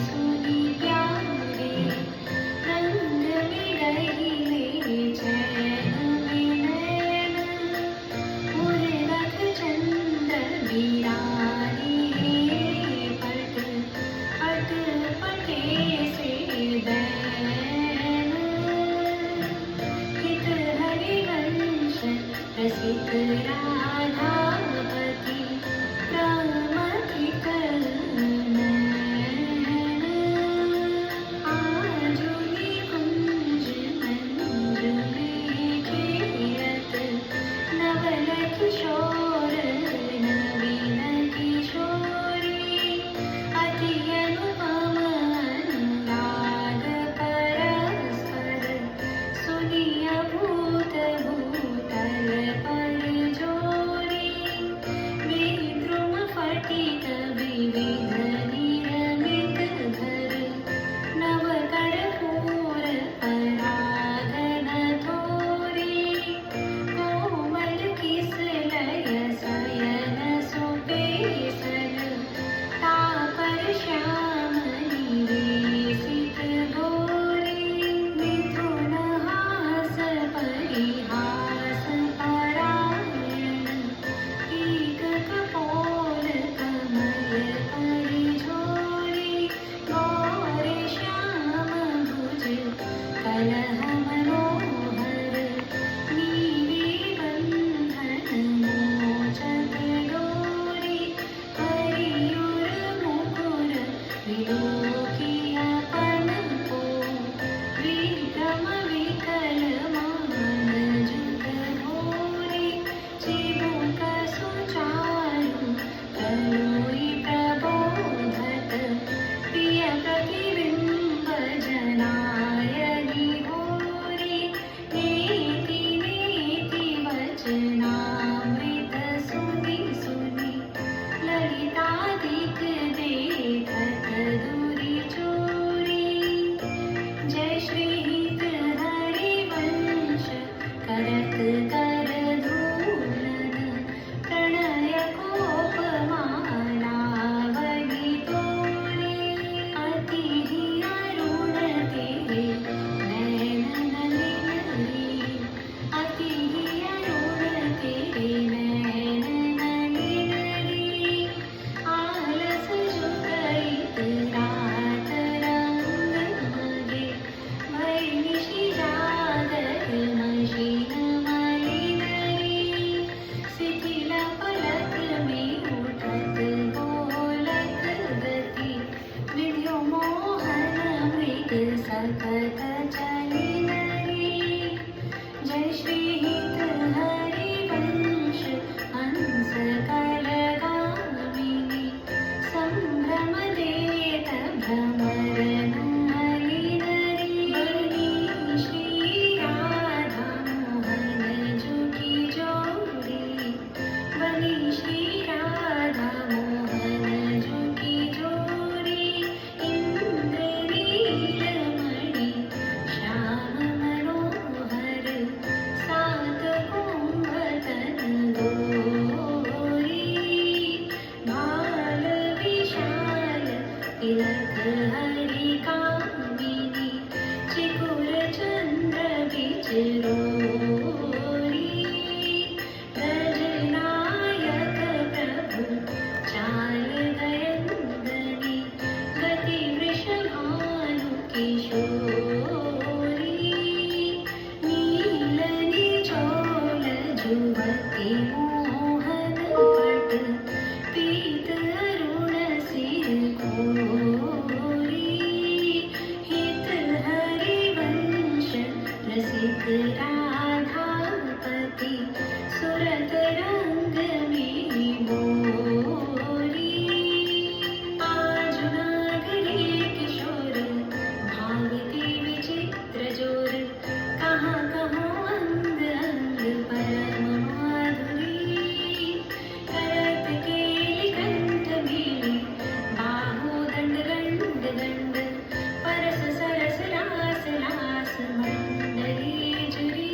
सुनी प्यारे रंग में गई रसिक राधापति प्रमथित नयन आजुनि कुंज मंजुले खेरत नवल किशोर नवीन किशोरी अति अनुपम अनुराग परस्पर सुनिय भूत भूतल पर जोरी विद्रुम फटित विविध निरमित धर नव कर्पूर परागन थोरी कोमल किसलय शयन सुपेसल तापर श्याम निवेशित भोरी मिथुन हास परिहास परायण टीक कपोल कमल परिझोरी गौर श्याम भुज कलह मनोहर नीली बंधन मोचक डोरी हरियुर मुकुर विलोकियापन को विक्रम विकल मान जुग भोरी चिबुक सुचारु तनोई प्रबोधत प्रिय प्रतिबिंब जनायनि भोरी नीति नीति वचनामृत सुनि सुनि ललितादिक देखत दूरी चोरी जय श्री हित हरिवंश करत कर धूलन प्रणय कोप मालावली तोरी अति ही अरुण तेरे नैन नलिनी अति ही अरुण तेरे नैन नलिनी आलस जुगैत रात रंग मगे भय निशि जागर मशीन मलिनरी शिथिल पलक में उठत बोलत गति विद्यो मोहन मृग सकत चलिनरी जय श्री हित हरिवंश हंस कलगामिनी संभ्रम देत भ्रमर नलिनरी बनी श्री राधा मोहन जुगी जोड़ी बनी श्री राधा मोहन जुगी जोड़ी इंद्रनीलमणि श्याम मनोहर सात कुंभतन गोरी भाल विशाल तिलक हरि कामिनी चिकुर चंद्र विचरोरी रजनायक प्रभु चाल गयंदनी गति वृषभानु किशोरी नील निचोल जुवति मोहन पट पीत अरुण सिर कोरी हित हरिवंश रसिक राधापति सुरत रंग में बोरी आजु नागरी किशोर भावती विचित्र जोर कहाँ कहाँ अंग अंग परम माधुरी करत केली कंठ मेली बाहु दंड गंड गंड परस सरस रास रास मंडली जुरी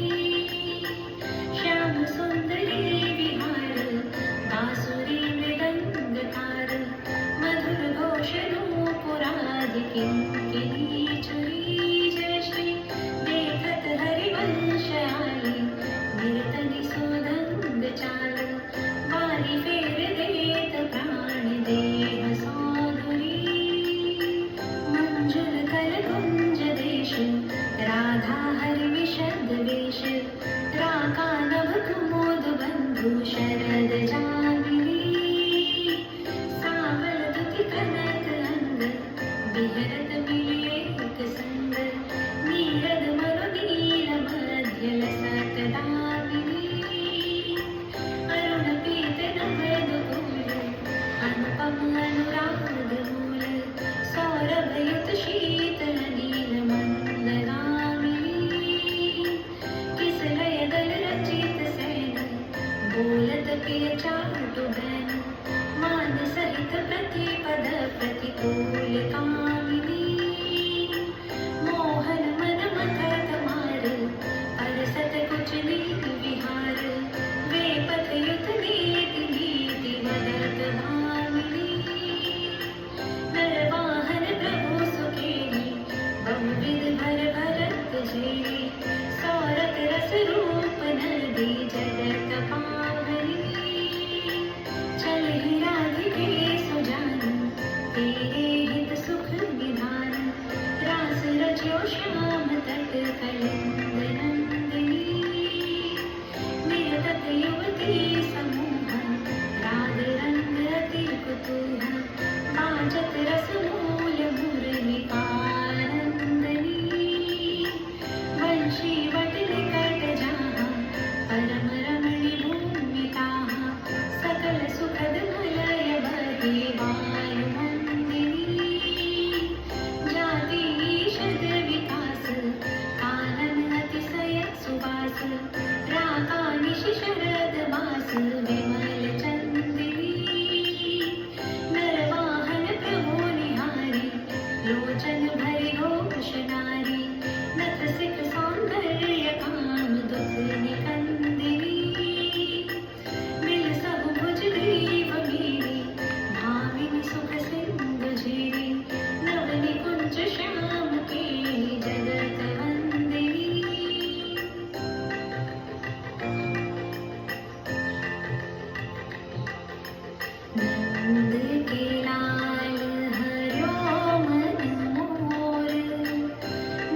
प्रतिपद प्रतिकूल कामिनी मोहन मन मखत मार परसत कुछ नीत विहार वे पथ युत नीति नीति वदत भामिनी नरवाहन प्रभु सुखेनी बहुविध भर भरत झेली सौरत रस रूप नदी जगत पावनी चलहि राधिके सुजान तेरे हित सुख विधान रास रचो श्याम तट कलिंद नंदिनी निरतत युवती समूह राग रंग अति कुतूह बाजत रस मूल मुरलिका नंदनी वंशी वट निकट जहाँ परम रमणी भूमि ताहाँ सकल सुखद मलय बहे वायुमंदिनी जाति ईषद विकास कानन अतिशय सुवास राका निशि शरद मास विमल चंदिनी नरवाहन प्रभु निहारी लोचन भरि घोष नारी नत सिख सौंदर्य काम दुख निकंदिनी मिल सब भुज ग्रीव मेरी भामिनी सुख सिंधु झेरी नव निकुंज श्याम केली जगत वंदिनी नंद के लाल हर्यो मन मोर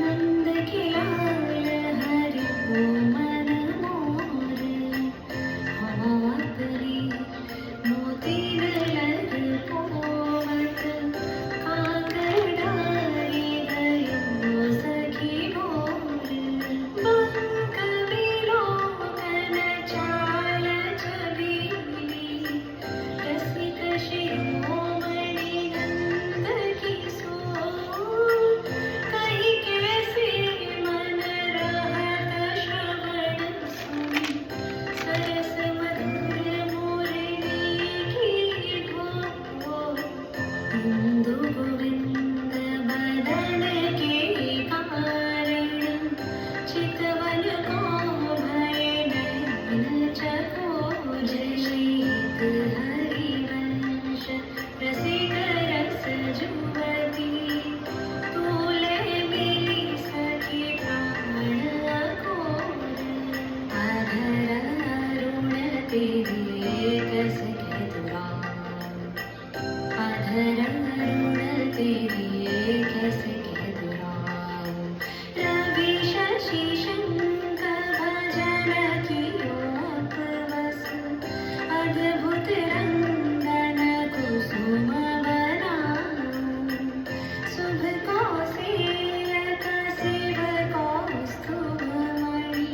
नंद के लाल हर्यो मन मोर हवा करी मोती लर पोवत काकर डारी गयो सखी मोर बंक विलोकन चाल छबीली रसिक शिरोमणि नंद किशोर कहीं कैसे मन रहत श्रवण सुनि सरस मधुर मुरली की घोर इंदु गोविंद बदन के कारण चितवन को भय नयन चकोर शीत हरिवंश रसिक रस जुवती तूले मिली सखी प्राण अकोर अधर अरुण तेरे कस के दुरान अधर अरुण तेरे कस के दुरान रवि शशि शंख भजन कियो अपवस अद्भुत रंगन कुसुम वरान शुभ कौशेयक शिव कौस्तुभ मणि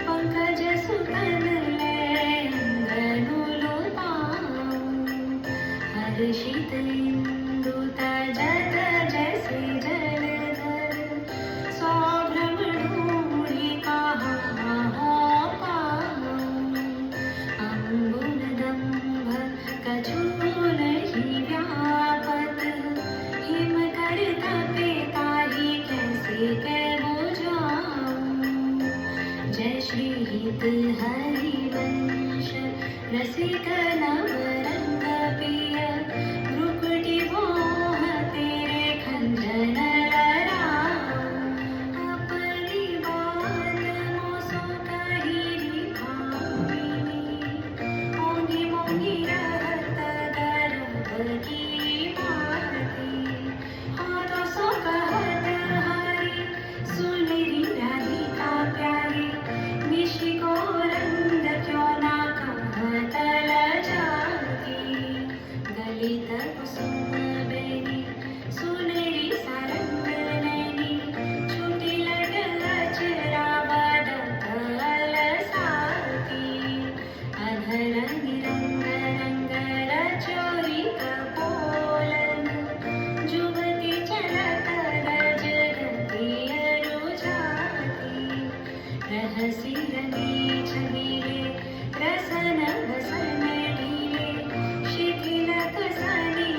पंकज सुतन लय अंगनु लोताऊं हर्षित इंदु तजत जैसे जलधर सौभ्रम ढूंढी कहाँ हो पाऊं अंगुन दंभ कछु नहीं व्यापत हिम कर तपे ताहि कैसे कै बुझाऊं जय श्री हित हरिवंश रसिक नवरंग पिय भ्रुकुटि मोह तेरे खंजन लराऊं अपनी बात मोसो कही भामिनी मोंगी मोंगी रहत गर्भ की माती हाँ तो सो कहत हरि सुनिरी राधिका प्यारी निशि को रंग क्यों ना कहत लजाती गलित कुसुम बेनी सुनरी सारंग नैनी छूटी लग अचरा बदत अलसाती अधर निरंग रंग रचोरी कपोलन जुगती चलत रज गति अरुझाती रहसी रंगी छबीले रसन भसन ढीले शिथिल कसनी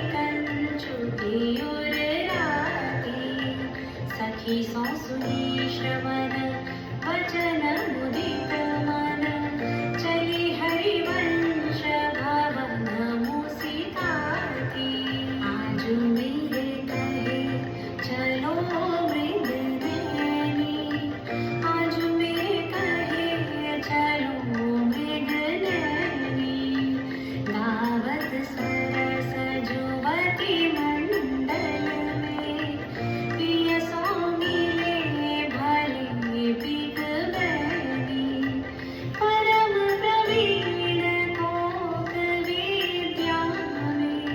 वचन मुदित मन चली हरिवंश भवन मुसिताती आजु मेरे कहे चलो मृगनयनी आजु मेरे कहे चलो मृगनयनी गावत सरस जुवती मंडल में प्रिय सो मिले भले बिग बैनी परम प्रवीण कोक विद्या में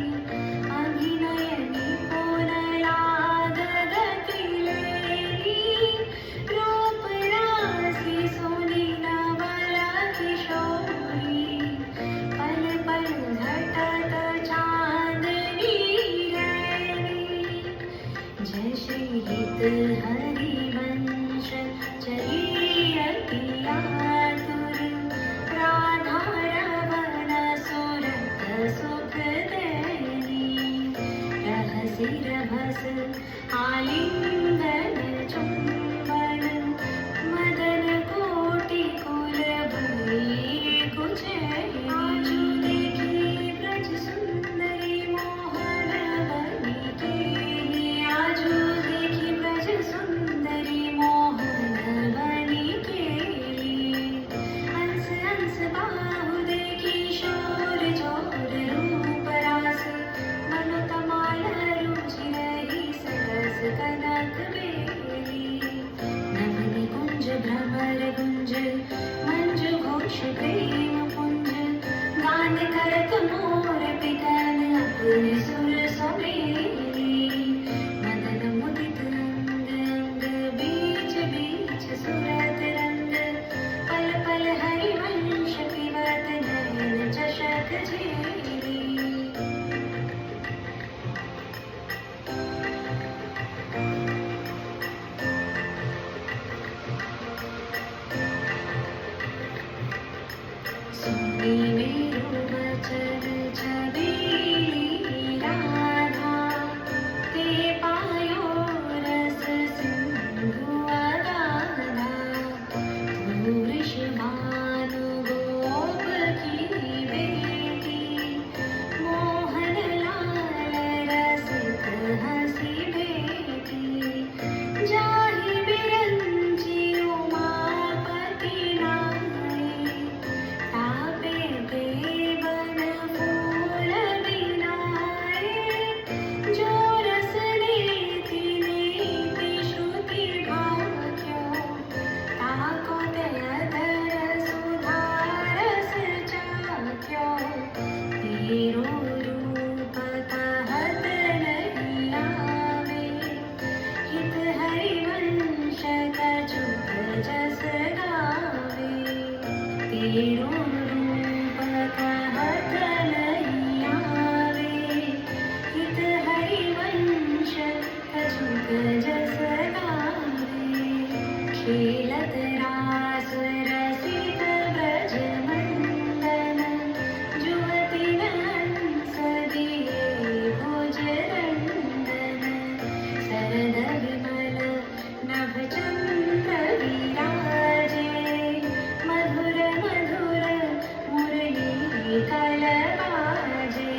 अभिनय निपुण लागती लेनी रूप राशि सुनी नवल किशोरी पल पल घटत चांदनी रैनी जय श्री हित हरिवंश चलियति आतुर राधा रवन सुरत सुख देनी रहसि रभस आलिंगन चुंबन मदन कोटि कुल भई कुचैनी आजु देखी ब्रज सुंदरी मोहन बनी केली आजु देखी ब्रज सुंदरी मोहन बनी केली हंस हंस बाहु देखी शोर जोर रूप रास मनु तमाल रुचि रही सरस कनक बेली नवनी कुंज भ्रमर गुंज मंजु घोष प्रेम पुंज गान करत मोर पिटन अपने सुर समेली मदन मुदित अंग अंग बीच बीच सुरत रंग पल पल हरिवंश पिबत नयन चषक झेली सुनी मेरो वचन छबीली राधा ते पायो रस सिंधु अगाधा तू वृषभानु गोप की बेटी मोहन लाल रसिक हंसी बेटी जाहि बिरंची उमापति नाई तापे देवन फूल बिनाए जो रस नीति नीति श्रुति भाग्यो ताको दयधर सुधारस चाख्यो तेरो रूप कहत नहीं आवे हित हरिवंश कछुक जस गावे तेरो रूप कहत नहीं आवे हित हरिवंश कछुक जस गावे खेलत रास रसित ब्रज मंडन जुवती हंस दिए भुज रंदन सरद विमल नभ चंद्र विराजे मधुर मधुर मुरली कल बाजे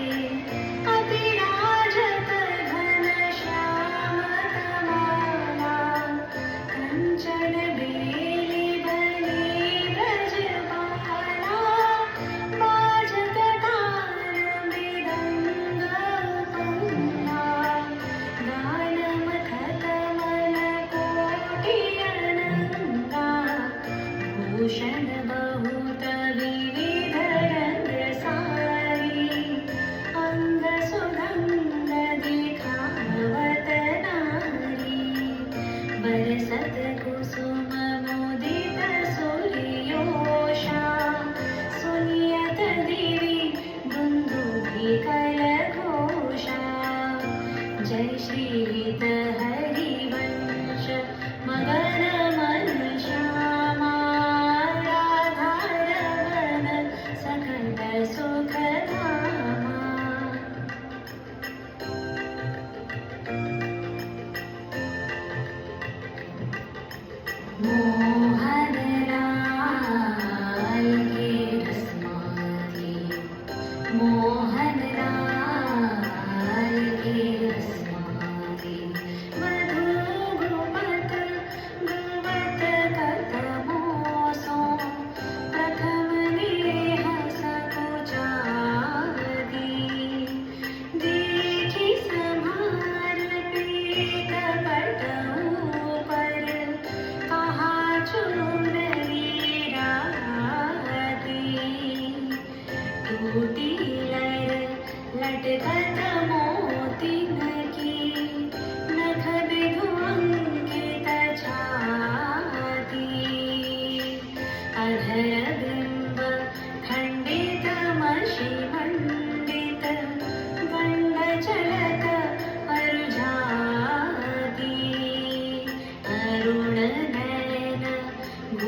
अति राजत घन श्याम कमाला कंचन बेली बनी ब्रजपाला बाजत तार मृदंग पंगा गान मथत मन कोटि अनंगा भूषण बहुत विविध रंग सारी अंग सुगंध दिखावत नारी बरसत कुसुम मुदित सूर्योषा सुनियत दिवी दुंदुभि कल घोषा जय श्री हित हरिवंश मगन मन श्यामा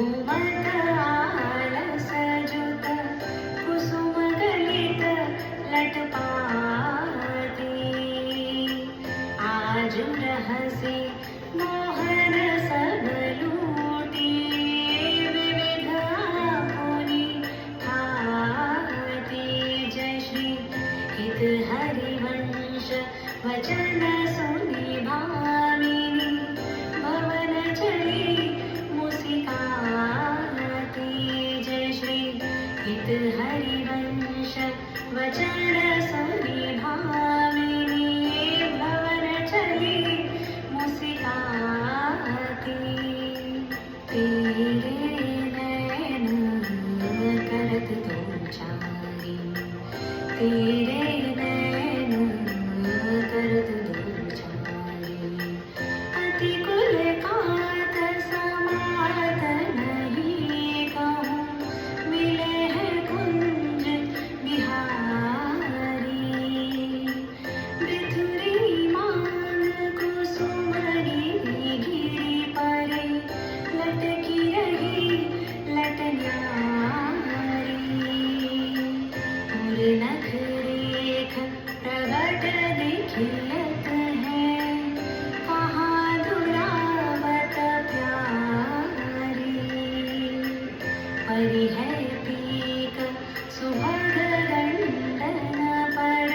घूमत आलस जुत कुसुम गलित लटपाती आजु रहसी मोहन सब लूटी विविध आपुनी खाती जय श्री हित हरिवंश वचन सुनि भामिनी भवन चली मुस्काती जय श्री हित हरिवंश वचन सुनि भामिनी भवन चली मुस्काती तेरे नैन करत दो चारी तेरे नैन करत दो चारी अति कुल कात समात नहीं कहूँ मिले हैं कुंज बिहारी बिथुरी मान कुसुमरी गिरी परे लटकी रही लटन्यारी और नख रेख प्रगट दिखियत है कहाँ दुरावत प्यारी परि है पीक सुभग दंडन पर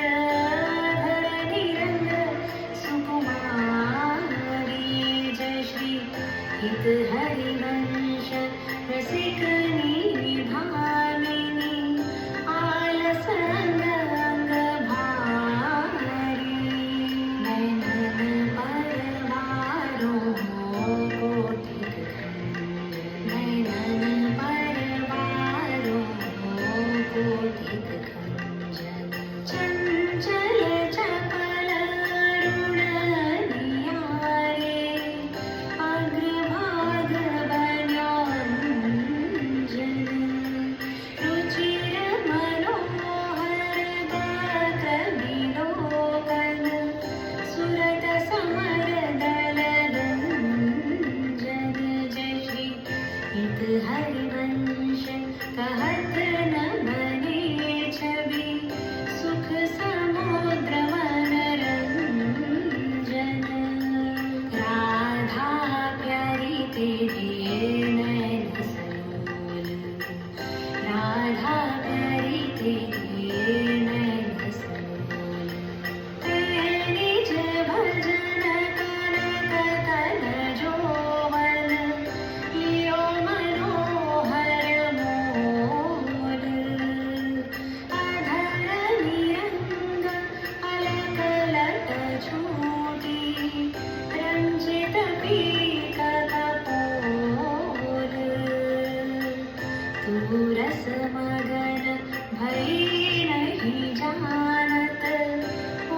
धरनी रंग सुकुमारी जय श्री हित हरिवंश रसिक भामिनी आलस अंग अंग भारी नैनन परवारो कोटिक खंजन नैनन परवारो कोटिक खंजन चंचल चपल अरुण नियारे अग्रभाग बन्योंजन रुचिर मनोहर गात विलोकन सुरत समर दल गंजन जय श्री हित हरिवंश कहत न बने छवि सुख समुद्र मनरंजन राधा प्यारी तेरे नैन सलोल राधा प्यारी तेरे नैन सलोल निज भजन कनक तन जोवन लियो मनोहर मोल अधर निरंग अलक लट छूटी रंजित पीक कपोल तू रस मगन भई नहीं जानत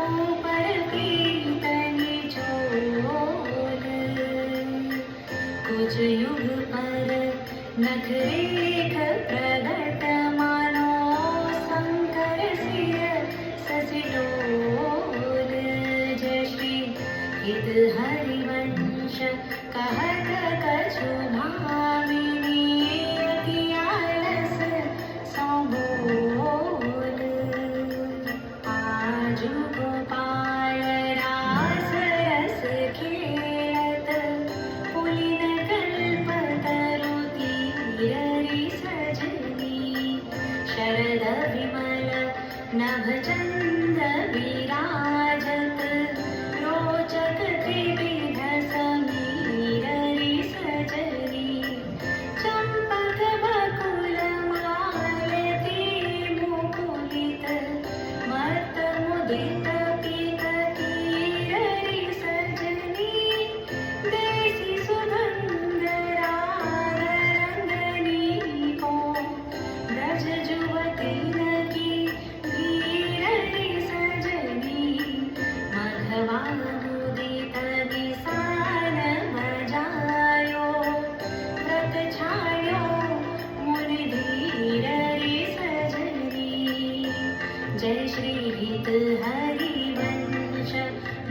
ऊपर प्रीत निचोल कुछ युग पर नख रेख प्रगट मानो शंकर सिर ससिटोल जय श्री हित हरिवंश कहत कछु भामिनी अति आलस सौ बोल आजु गोपाल रास रस खेलत पुलिन कल्प तरु तीररि सजनी शरद विमल नभ चंद विराजत रोचक त्रिविध समीररि सजनी चंपक बकुल मालती मुकुलित मत मुदित पीत कीररि सजनी देसी सुगंध राग रंगनी को ब्रज जुवती की कीररि सजनी मघवा मुदित निशान बजायो व्रत छायो मुनि धीररि सजनी जय श्री हित हरिवंश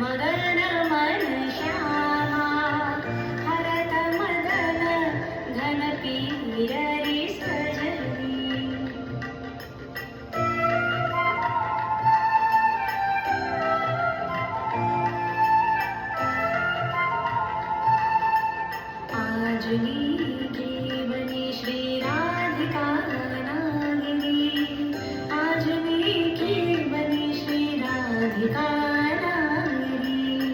मगन मन श्यामा हरत मदन घन पी वीर रे सजनी। आजुनी के बनी श्री राधिका नागिनी, आजुनी के बनी श्री राधिका नागिनी।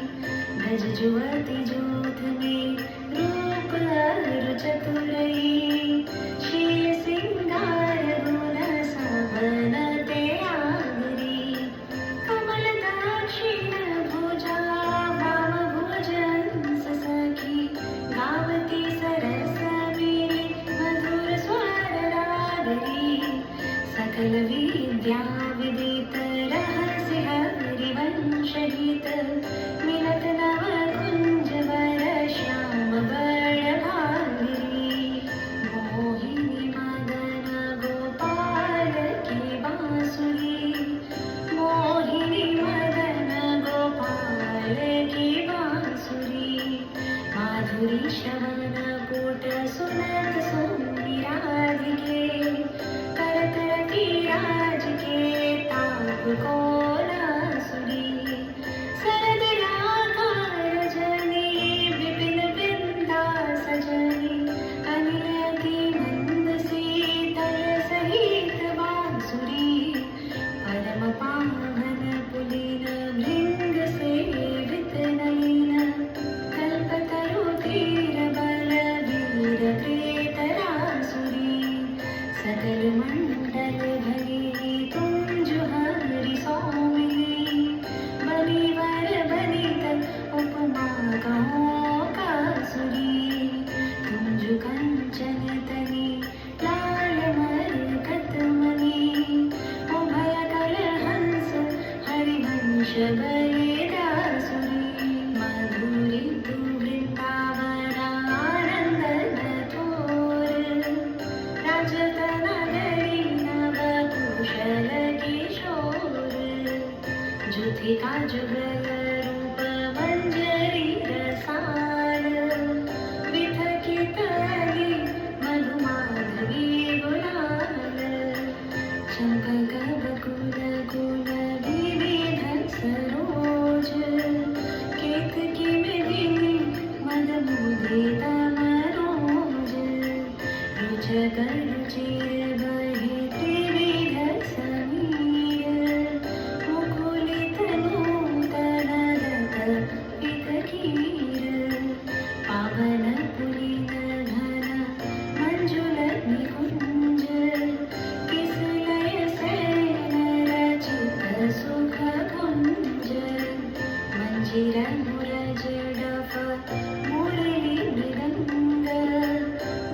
ब्रज जुवति जूथ में रूप अरु चतुरई, शील सिंगार गुण सबन ते आगरी। कमल दक्षिण भुजा वाम भुजंस सखी, गावती सरस मेली मधुर स्वर रागरी। सकल विद्या विदित रहस्य हरिवंश हित, मिलत नव कुंज वर श्याम बड़ भागिनी। मोहिनी मदन गोपाल की बांसुरी, मोहिनी मदन गोपाल की बांसुरी। माधुरी श्रवण कोट सुनत सोनी राधिके, करत रति राज के ताप को नासुरी। सरद राधा रजनी विपिन वृंदा सजनी, अनिल अति मंद शीतल सहित बांसुरी। परम पावन पुलिन भृंग सेवित नलिन, कल्पतरु धीर बल वीर प्रेतरासुरी। सकल मंडल भरी तुंज हरि सौमिली, बनी वर बनित उपमा कहो कासुरी। तुंज कंचन तनी लाल मरकत मणि, उभय कल हंस हरिवंश बड़े दासुरी। मधुरी तु वृंदावन आनंद नथुर, राजत नगरी नव कुशल किशोर। जुथिका जुगल रूप मंजरी रसाल, विथकित अली मधुमाधवी गुलाल। चंपक बकुल कुल विविध सरोज, केतकी मेदिनी मद मुदित मरोज। रुचक रुचिर बहे त्रिविध समीर, मुकुलित नूतन रत पितकीर। पावन पुलिन घन मंजुल निकुंज, किस लय सैन रचित सुख कुंज। मंजीर मुरज डफ मुरली मृदंग,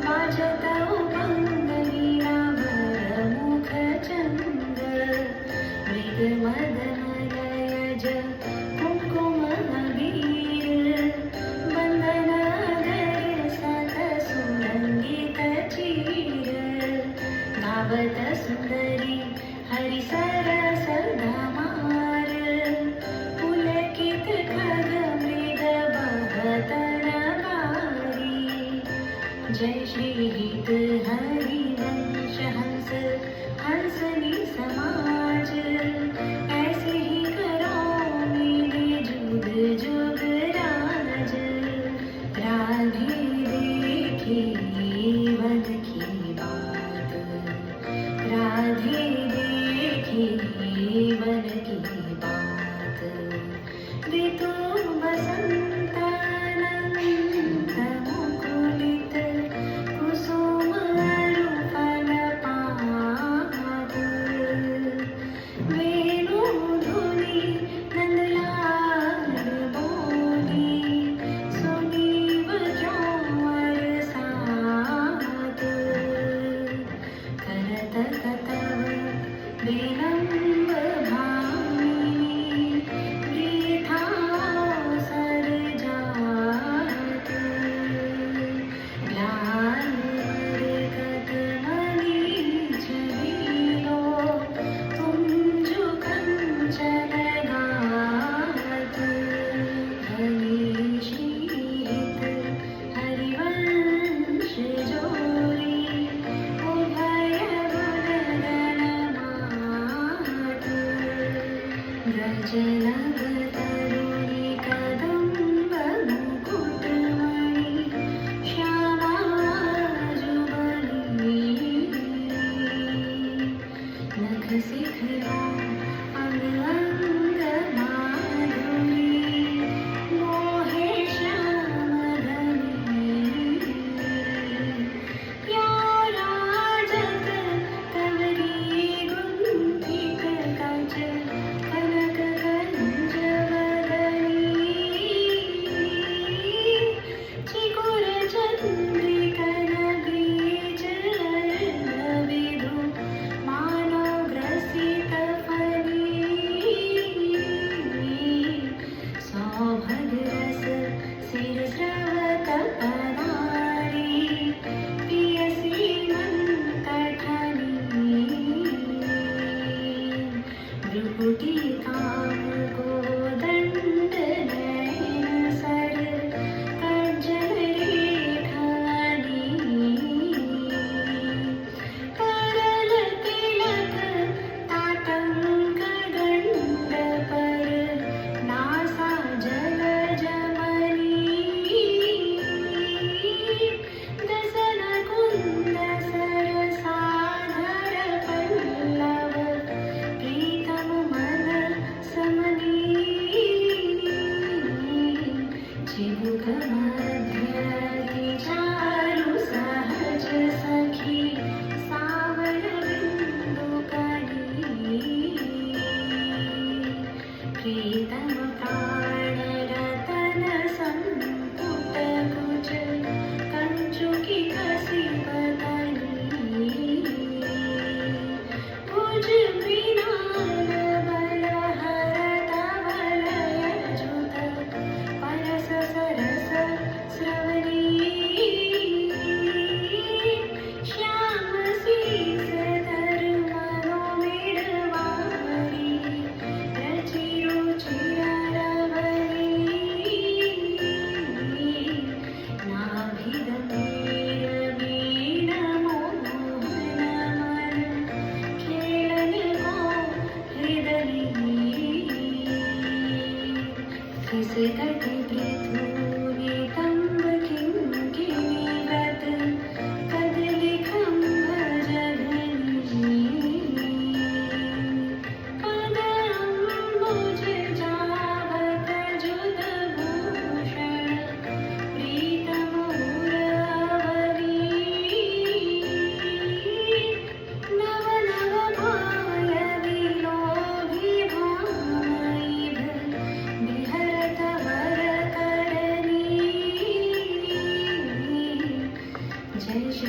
बाजत उमंग वीणा भर मुख चंग। मृग मदन लयज कुंकुम अबीर, बंदन अगर सत सुरंगित चीर। गावत सुंदरी हरि सरस धमार, पुलकित खग मृग बहत नगारी। जय श्री गीत हरिवंश हंस हंसनी समाज, ऐसे ही करो मेरे जुग जुग राज। राधे देखी वन की बात, राधे देखी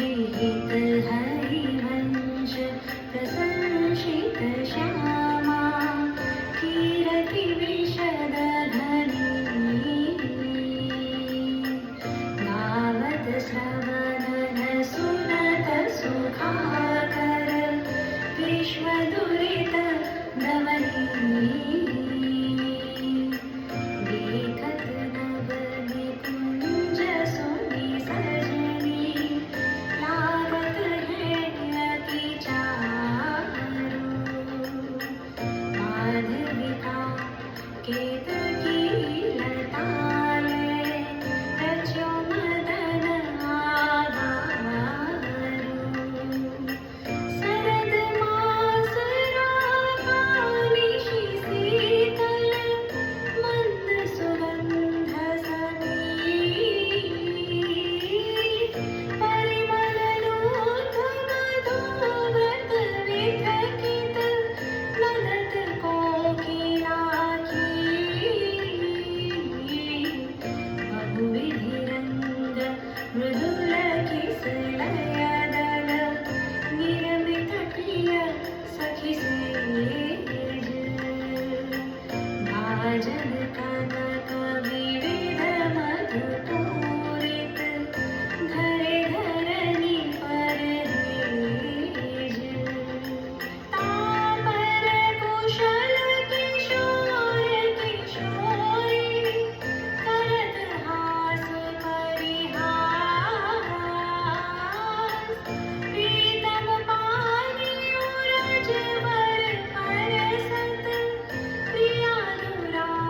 विहित हरिवंश प्रशंसित श्यामा कीरति विशद धनी गावत श्रवण सुनत सुखाकर विश्व दुरित दमनी देखत नव निकुंज सुनि सजनी लागत है अति चारु माधविका केतकी लताले रच्यो मदन आधारु शरद मास रागानिशि शीतल मंद सुगंध समीर परिमल लोक मधुव्रत विथकित ललत कोकिलाकी बहुविधि रंग मृदुल किसलयदल निरमित प्रिय सखी सेज भाजन कनक विविध मधुपूरित घरे घरनी परहेज तापर कुशल किशोर किशोरी करत हास परिहास प्रीतम पानी रजवर परसत प्रियानुरावत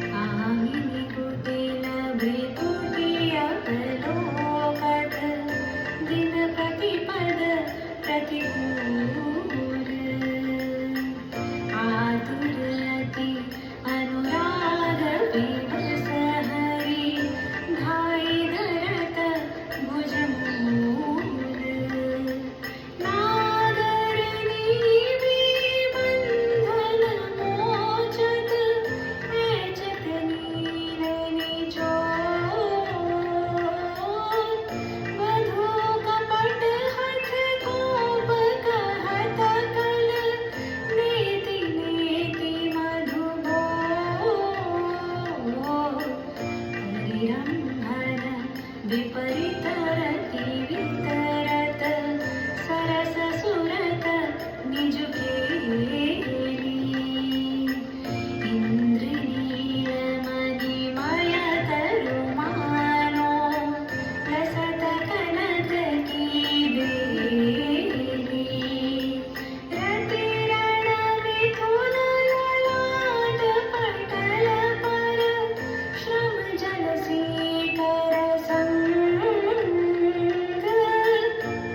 कामिनी कुटिल भृकुटी अवलोकत दिन प्रतिपद प्रतिकूल आतुर अति अनुराग विवश हरि धाई धरत भुजमूल नागरनी बंधन मोचत ऐचत नील निचोर वधू कपट हठ कोप कहत कल नेति नेति मधुबोर हरिरंभन विपरीत रति वितरत सरस सुरत निज केली इंद्रनीलमणिमय तरुमानो लसत कनक की बेली रतिरण मिथुन ललाट पटल पर श्रम जल सीकर संग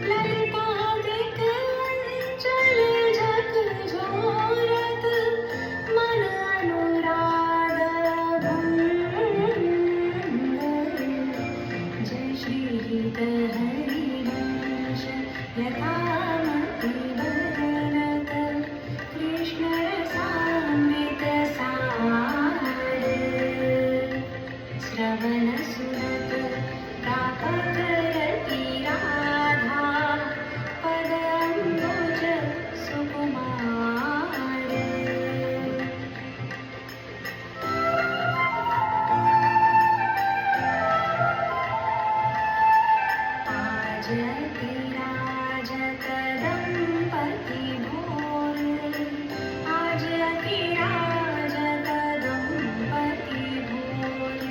ललितादिक अंचल झक झोरत मन अनुराग भंग जय श्री हृद हरिवंश यथामति वर्णत कृष्ण रसामृत सार श्रवण सुनत प्रापत रति राधा पद अम्बुज सुकुमार आज अति राज कदम्पति भोर आज अति राज कदम्पति भोर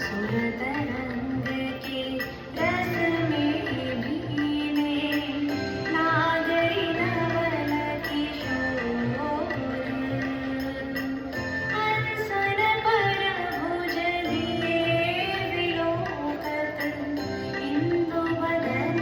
सुरत रंग के रस में भीने नागरी नवल किशोर हंसन पर भुज दिए विलोकत इंदु बदन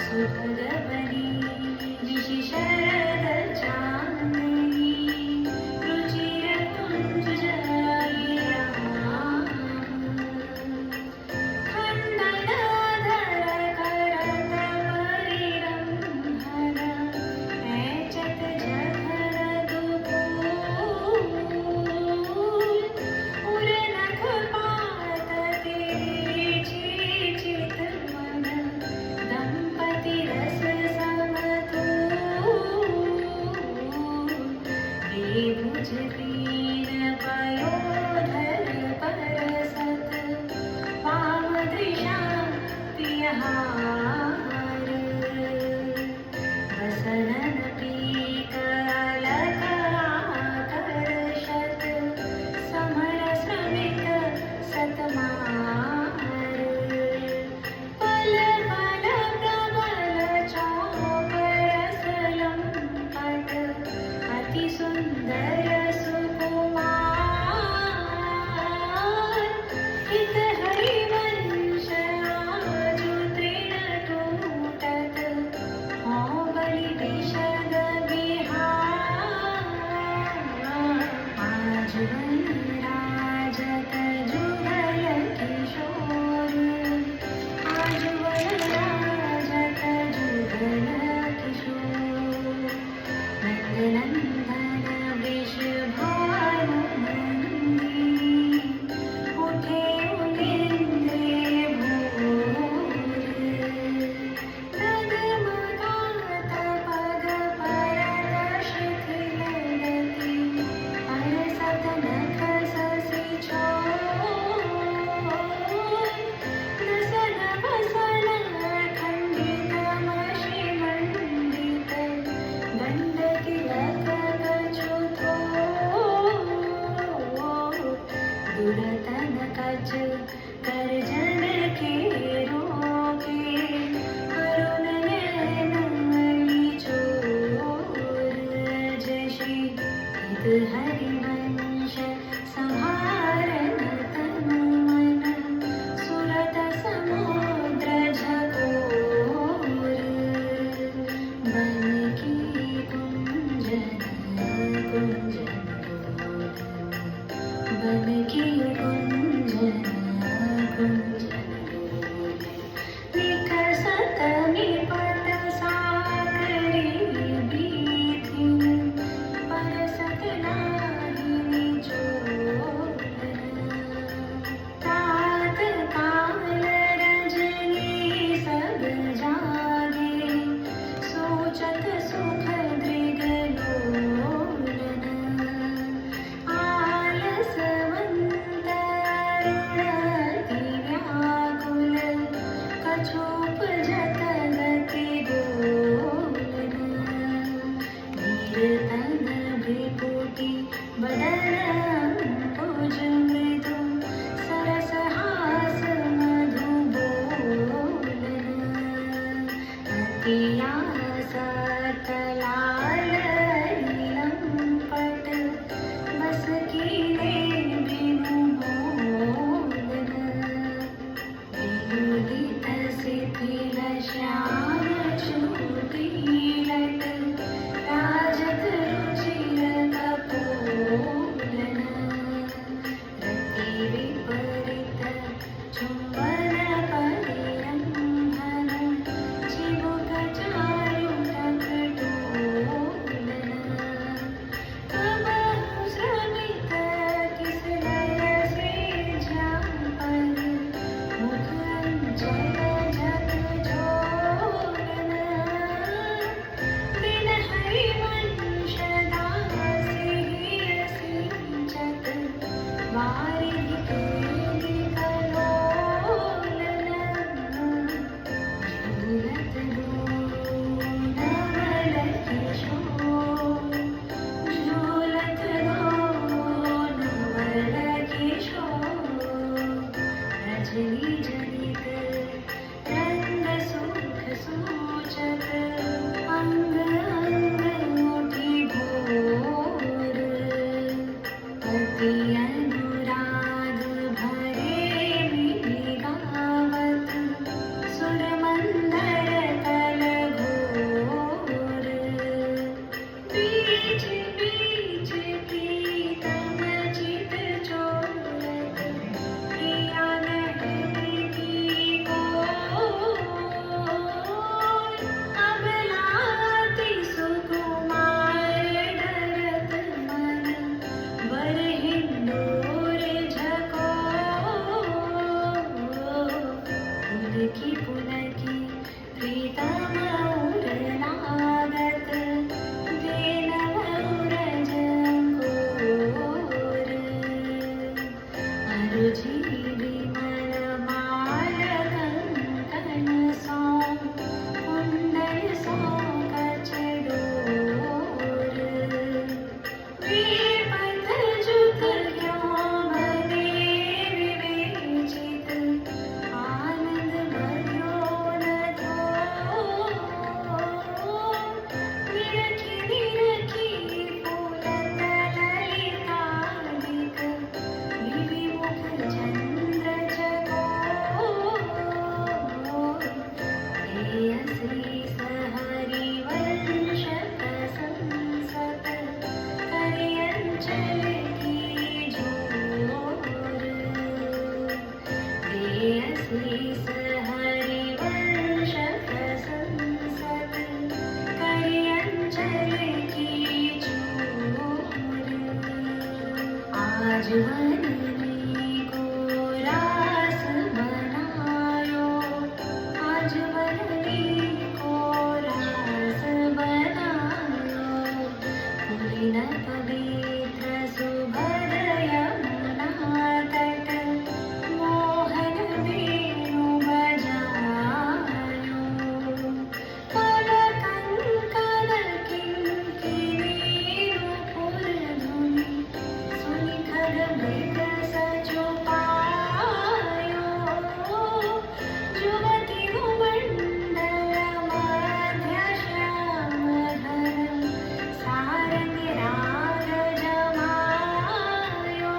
सुभगवनी निशि शरद चांदनी रुचिर कुंज जयिया खंडनाधर करत परिरंभन ऐचत जठर दुकूल उरनख पात तिरछी चितवन दंपति रस समतूल बेभुज दीन पयोधर परसत वामदृशा पियहार वसनन पीक अलकाकर्षत समर श्रमिक सतमार पल पल प्रबल चौपरस लंपट अति सुंदर सुकुमार हित हरिवंश आजु तृण टूटत हो बलि विशद विहार आजुवन राजत जुगल किशोर आजुवन राजत जुगल किशोर नंदनंदन वृषभानुनंदी उठे उपेंद्रे भोर डगमगात पद परत शिथिलगति परसत नख शशि छोर नसन वसन खंडित मषिमंडित दंड तिलक कछु थोर दुरतन कच करजन के रोके करुण नयन मणि चोर जशि हित हरिवंश संहारन तन मन सुरत समुद्र झकोर बन की कुंजन कुंजन बन की कुंजन कुंजन विकसत निपट सागरी बीथिन परसत नाहिनी चोरन तात काल रजनी सब जागे सोचत सुख दृग लोलन आलसवंत अरुणति व्याकुल कछोपजत गति दोलन वीरतन भ्रिकुटी बदन अंबुज मृदु सरस हास मधु बोलन अति आसत लाल लंपट बस कीने बिनु बोलन विलुलित शिथिल श्याम चूड़ीलट राजत रुचिर कपोलन रति विपरीत चुंबन परिरंभन चिबुक चारुक टोलन कबहु श्रमित किस लय से झांपन मुख अंचल जग जोलन की पुलकी प्रीतम उरलागत देनव उरज घोर अरुझि विमल माल कंकण सौ कुंडल सौ कचडोर वेपथ जुत क्यों बने विवेचित आनंद भर्यो न थो निरखी निरखी फूलत ललितादिक विविमुख चंद्र चकोर हे श्री सहरिवंश प्रशंसत करियंचल की जोर हे श्री सहरिवंश प्रशंसत करियंचल की जोर आज वननी को रास बनायो आज वननी को रास बनायो पुलिन पवित्र सुभद यमुना तट मोहन वेणु बजायो कल कंकण किंकिणीनुपुर धुनि सुनि खग मृग सचुपायो जुवति भुमण्डल मध्य श्यामधर सारंगी राग जमायो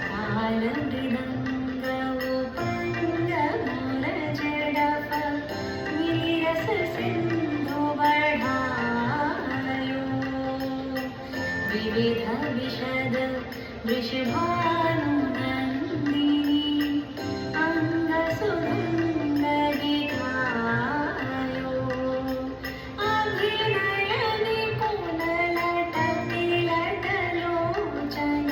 ताल मृदंग उपंग मोर जडप वीरस सिंधु बढ़ायो विविध विशद वृषभानुनन्दिनी अंग सुभंग दिखायो अभिनय निपुण लटति लटलोचन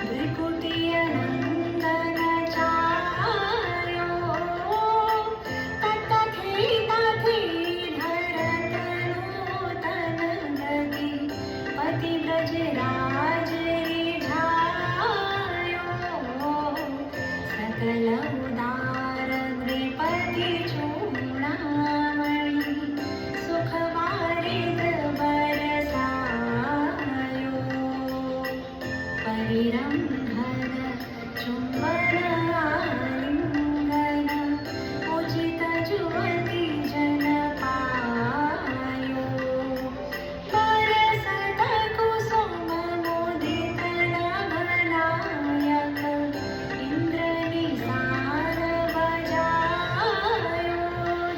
भ्रिकुटी नंदन छायो ततथि तथि धरत नूतन गति पति ब्रजराज रिझायो सकल उदार नृपति चूड़ामणि सुख वारिद बरसायो परिरंभन चुंबन आलिंगन उचित जुवति जन पायो परसत कुसुम मुदित नभनायक इंद्र निसार बजायो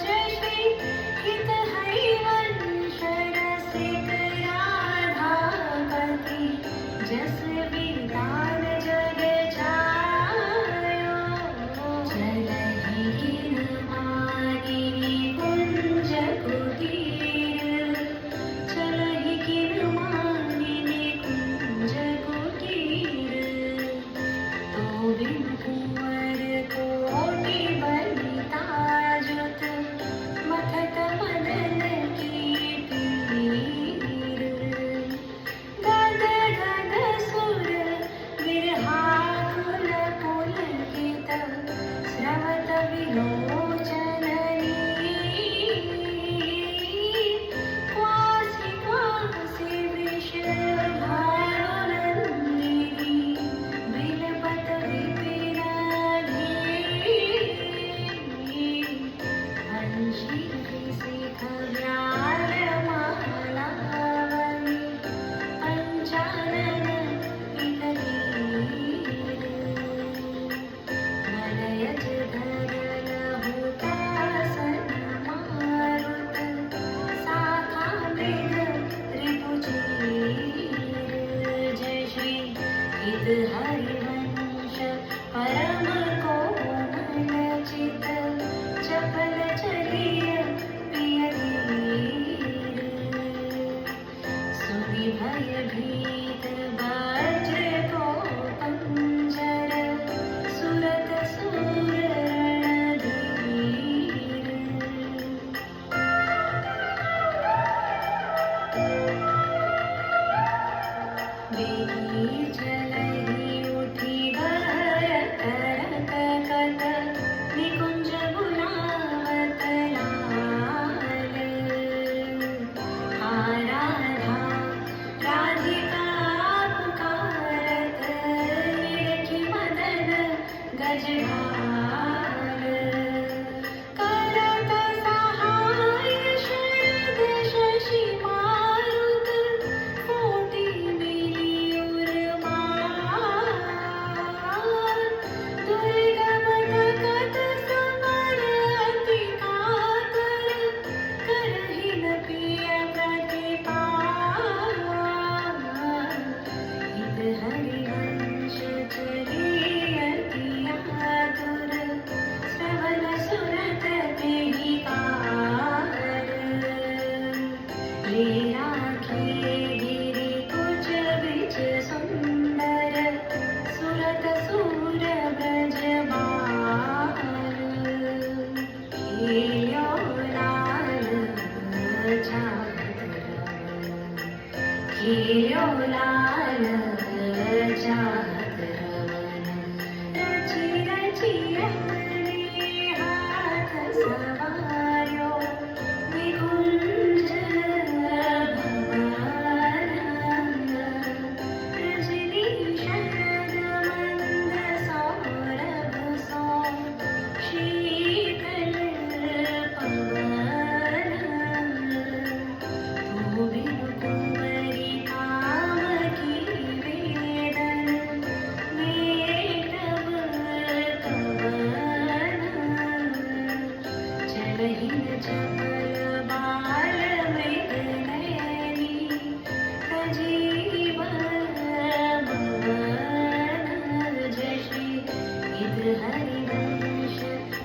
जय श्री हित हरिवंश रसिक राधापति जस विदान जग छायो चलहि गिरमानिनी कुंज कुटीर चलहि गिरमानिनी कुंज कुटीर तो बिन कुंवर कोटि बलिता जुत मथत मदन की पीर गद गद सुर विरहाकुल पुलकित स्रवत विलोचननी क्वासि क्वासि वृषभानुनन्दिनी बिलपत विपिनधी हंसी विशिख व्याल मालावनी पंचानन पितलीर मलयज धरल खिल्यो लाल चाहत रवन रची रची अपने हाथ सवार्यो निकुंज भवन रजनी शरद मंद सौरभ सो शीतल पवन तू बिनु कुंवरी काम की वेदन मेघव कवन चलहि न चपल बाल मृग नयनी सजीव भवन जशि इद हरिवंश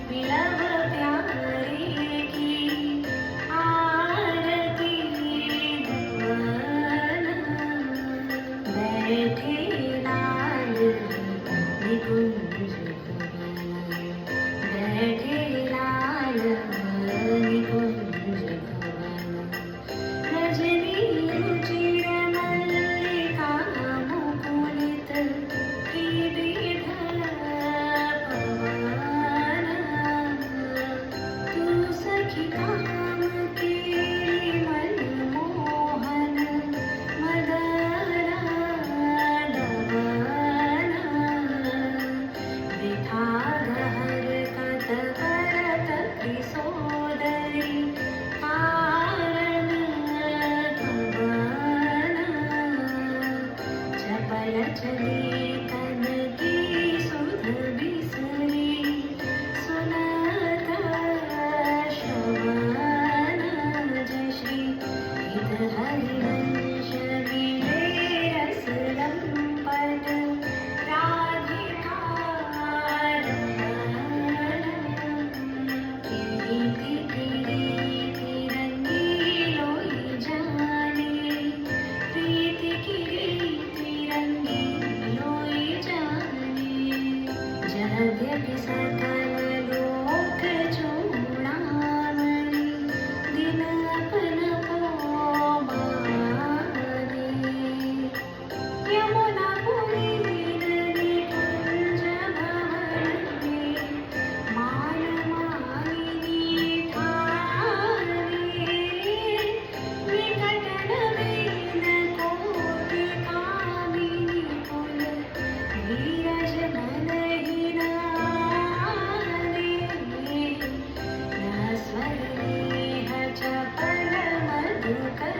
विलव प्यारे की आरती धवन बैठे लाल निकुंज भवन बैठे लाल निकुंज भवन रजनी रुचिर मल्लिका मुकुलित त्रिविध पवन तू सखी काम के मनमोहन मदन दवन विधान हरकत करत त्रिसोदरी कारण भवन चपल चले तन की सुध बिसरी सुनत श्रवण जश्री इत हरिवंश मिले रस लंपट राधिका रमण कीर्ति कीर्ति रंगीलो जाने प्रीति कीर्ति रंगीलो जाने जगद्यपि सकल लोक चूड़ामणि दिन अपन को माने यमुनापुरी निकुंज भवन में मानमालिनी ठाने विकट नवीन कोटि कामिनी कुल धीरज मनहि नारे न स्वर्णेह चपल मधुकर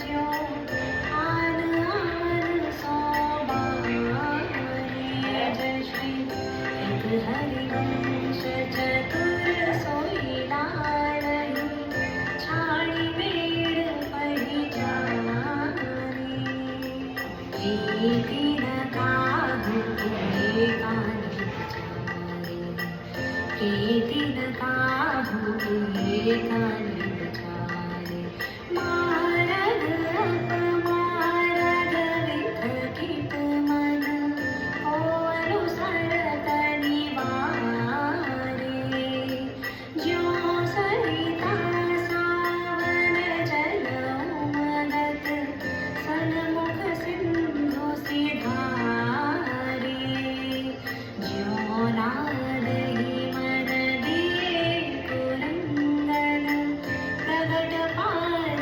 ज्यो आन आन सोबाने जश्री एक हरिवंश चतुर सोई लाडली छाड़ी मेड़ पढ़ी जाने कीर्ति न काहू के कान बचारे कीर्ति न काहू के कान बचारे मारग अपमारग विथकित मन हो अनुसरत निवारे ज्यों सरिता सावन जल उमगत सन्मुख सिंधु सिधारे ज्यों नादहि मन दिए कुरंदन प्रगट पार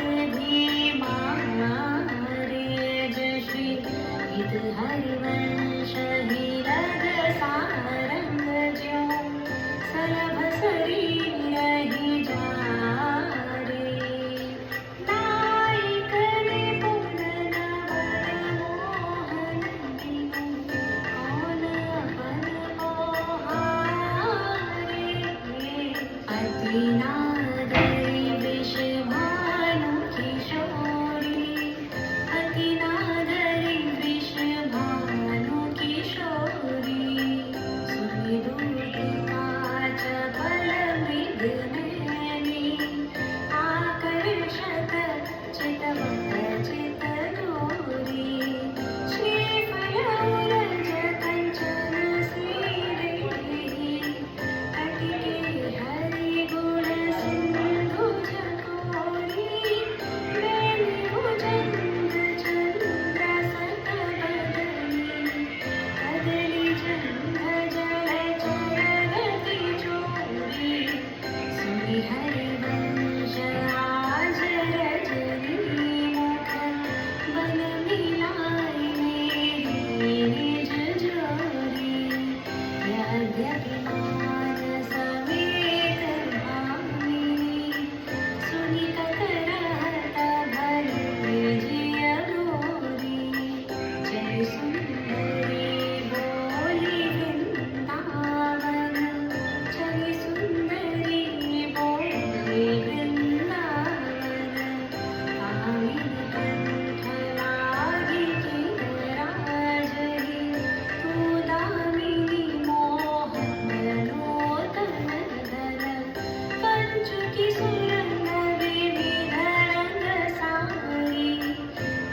की सुरंग विविध रंग सारी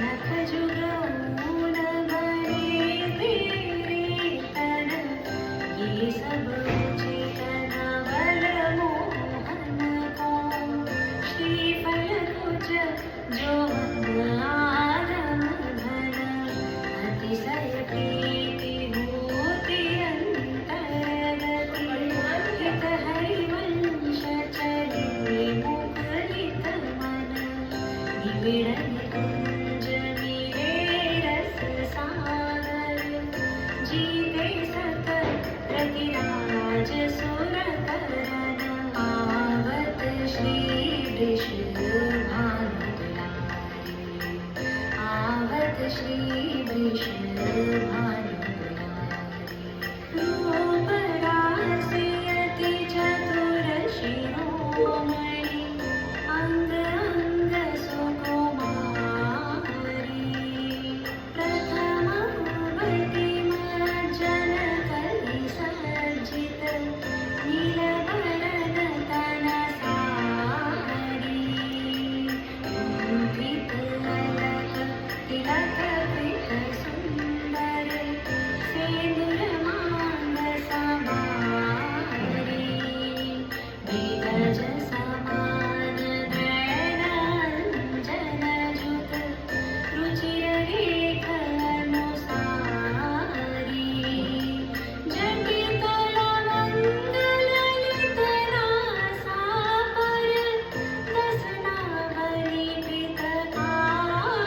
नख जुगऊन बने तेरे तन ये सब चेतन बल मोहन को श्रीफल कुछ जो आरम घन अतिशय प्रीति होती अंतरगति हित हरिवंश चले मुकुलित मन निबिड़ निकुंज मिले रस सागर जीते सत रतिराज सुर करन आवत श्री वृषभानु दुलारी आवत श्री वृषभानु दुलारी रूप रासि अति चतुर शिरोमणि अंग अंग सुकुमारी प्रथमावति मज्जन कलि सज्जित नीलवरण तन सारी कुंठित अलक तिलक कृत सुंदर सेंदूर मांग समारी दिग्गज समान नयन अंजन जुत रुचिर रेख अनुसारी जटित लवंग ललित नासा पर दसनावली पितकारी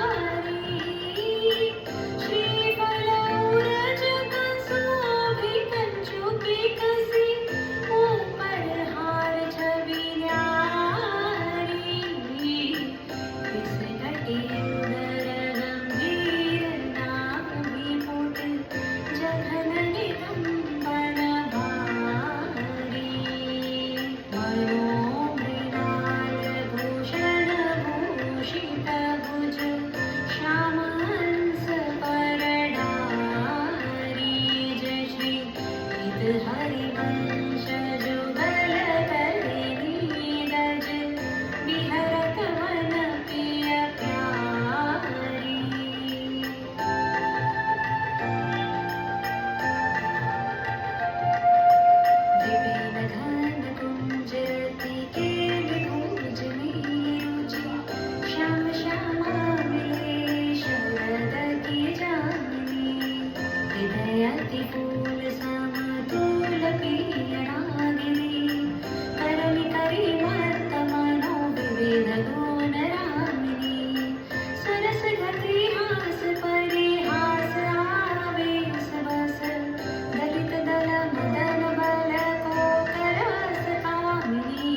श्रीफल उरज कंसोभि कंचुकी कसी ऊपर हार छवि न्यारी इस घटी उदर गंभीर नाभि पुट जघन नितंबन भारी मनोमृणाल भूषण भूषित भुज श्याम हंस पर डारी जय श्री हित हरिवंश जुगल करे नीरज विहरत वन प्रिय प्यारी विपिन घन कुंजरति केलि भोजनी रुचि श्याम श्यामा मिले शरद की जामिनी हृदयति फूल समतुल पीयणागिरी करमि करि मत्त मनो विविध गुण रामिनी सरस गति हास परिहास आवेश बस दलित दल मदन बल को करस कामिनी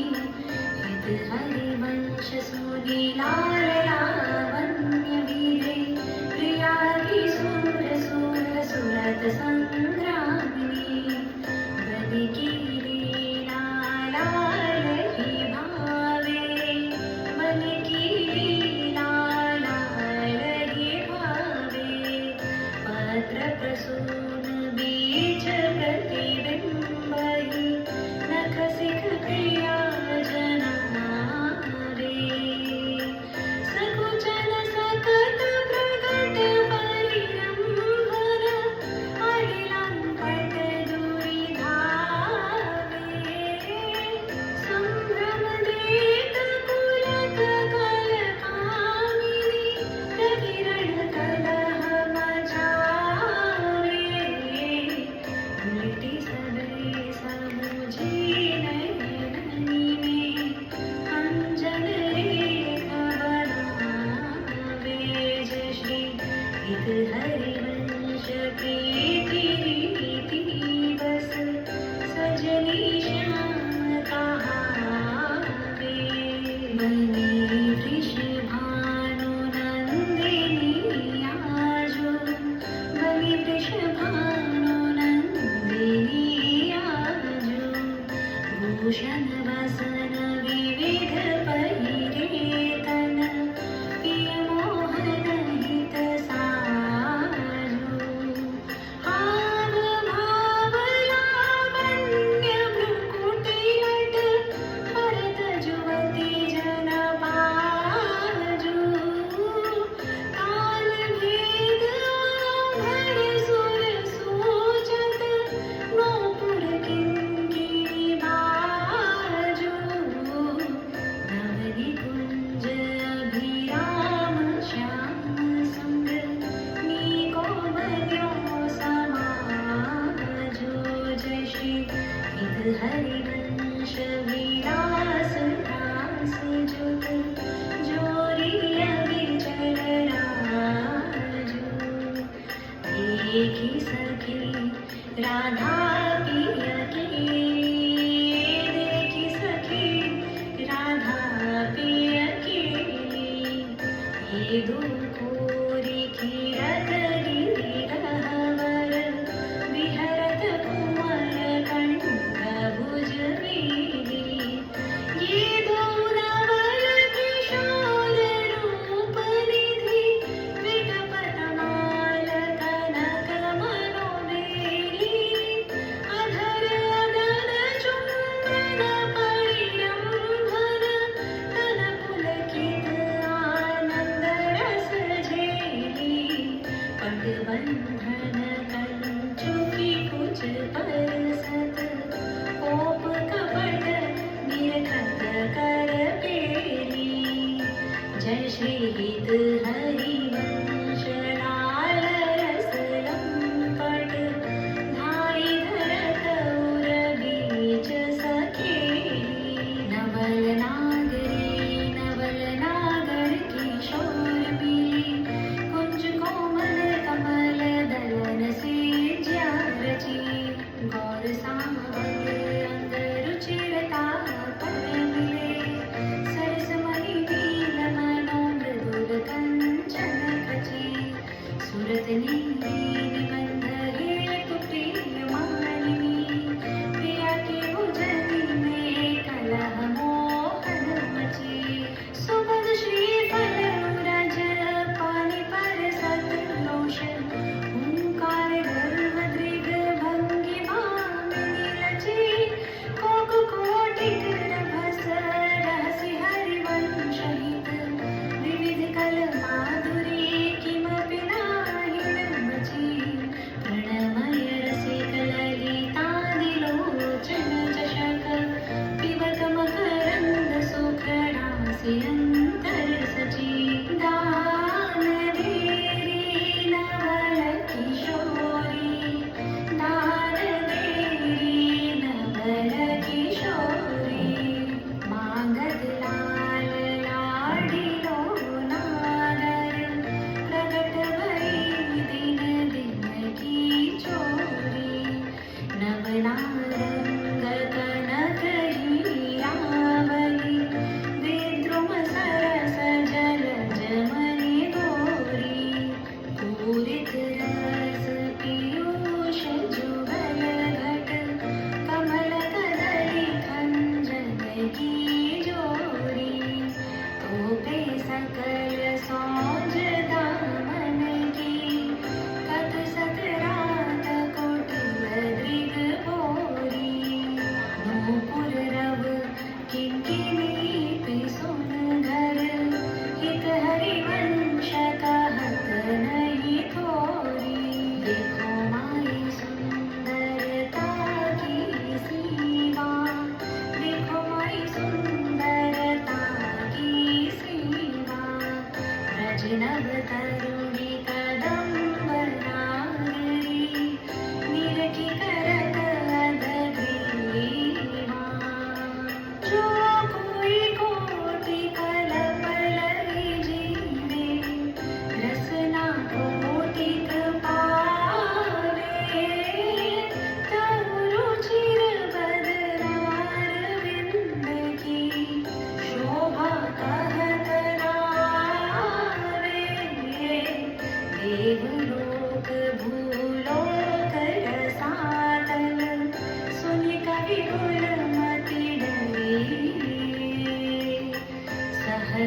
हित हरिवंश सुनी लाल लावण्य वीरे प्रिया की सुर सुर सुरत संग्रामिनी बलि की लीला लाल ही भावे बलि की लीला लाल ही भावे पत्र प्रसून बीज प्रतिबिंबहि नख सिख प्रिया जनारे सकुचन सकत प्रगट परिरंभन अहिलंपट दूरी धावे संभ्रम देत कुलक कल कामिनी प्रकिरण कलह मचावे उलटी सबे समुझी नयननी में अंजन रेख बनावे जय श्री हित हरिवंश प्रीति रीति बस सजनी श्याम कहावे बनी वृषभानु नंदिनी आजो बनी वृषभानु नंदिनी आजो भूषण वसन विविध पहिरे तन पिय मोहन हित साजो हाव भाव लावण्य भ्रुकुटिलट भरत जुव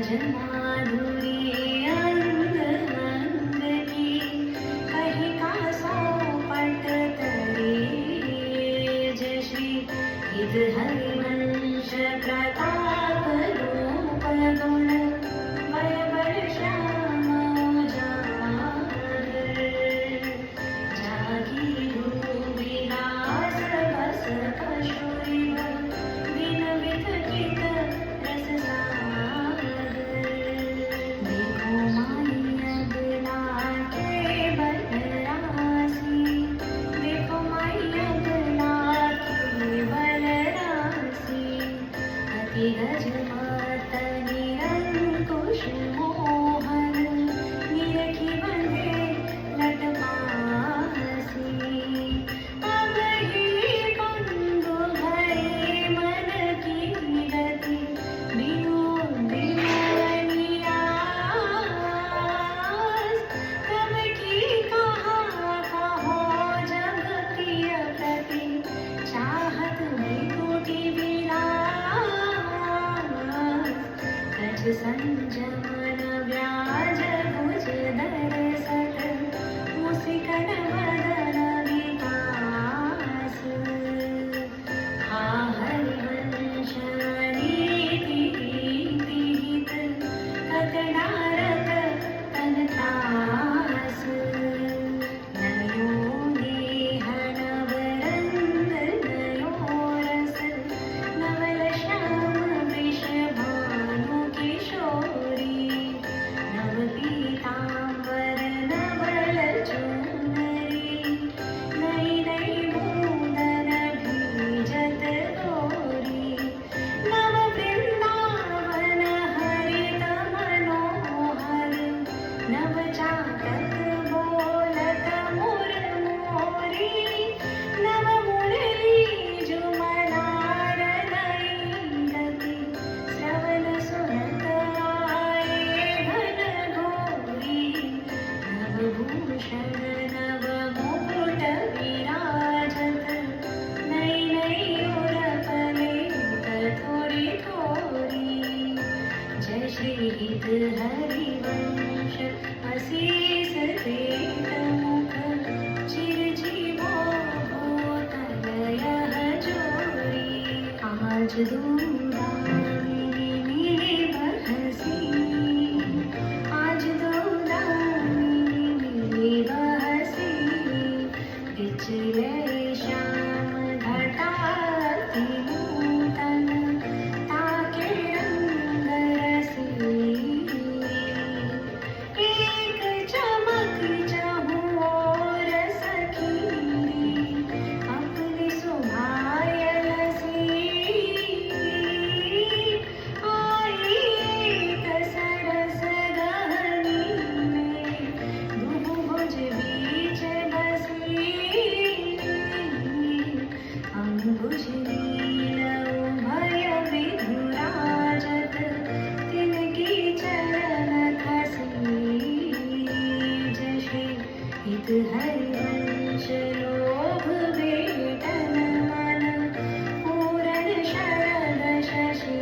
माधुरी अंग अंग की, कहीं का सौ पट तरी। जय श्री हित हरिवंश प्रताप रूप गुण, वैभव श्याम उजागर। जागी विलास बस पशुरिव, दिन वितकित रस सागर। देखो माई अबला के बलरासी, देखो माई अबला के बलरासी। अति गज मात निरंकुश मोहन, निरखी बंधे लट पासी। अब ही बंधु भई मन की गति, बिनु बिनु अनियास। तब की कहा कहो जग प्रिय प्रति, चाहत विकुटी विलास। कछ संजमन व्याज भुज दरसत, मुसिकन वदन विकास। हा हरिवंश नीति विहित, कतनारक तन त्रास। नयो नेह नवरंग नयो रस, नवल श्याम वृषभानु किशोरी। नव पीतांबर नवल चुनरी, नई नई बूंदन भीजत गोरी। नव वृंदावन हरित मनोहर, नव चातक बोलत मुरमोरी। नव मुरली जुमलार नई गति, श्रवण सुनत आए घन घोरी। नव भूषण नव मुकुट विराजत, नई नई उरपले थोड़ी थोड़ी। जय श्री हित हरिवंश असीस देत मुख, चिरजीवो भूतल यह जोरी। आज दूदामिनी बहसी, आज दूदामिनी बहसी। बिचले श्याम घटाति नूतन, ताके रंग रसी। एक चमक चहुँ ओर सखीरी, अपनी सुभायल सी। आई एक सरस गहनी में, दुहु भुज बीच बसी। अंगुश नील उभय विधुराजत, तिनकी चरण खसी। जय श्री हित हरिवंश लोभ वेटन मन, पूरण शरद शशि।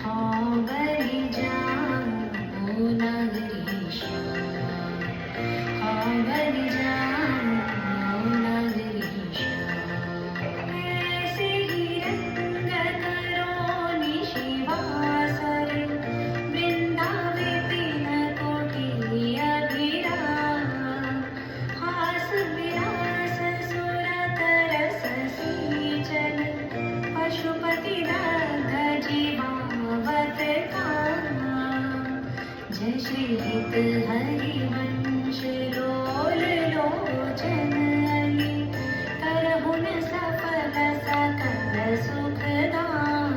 हाँ बलि जाऊँ नगरीश, हाँ बलि जाऊँ नगरीश। ऐसे ही रंग करो निशिवासर, वृंदावे तीन कोटि अभिराम। हास विलास सुरत रस सींचन, पशुपति दग्ध जीवावत काम। जय श्री हित हरिवंश लोल लोचन अली, करहु न सफल सकल सुखदाम।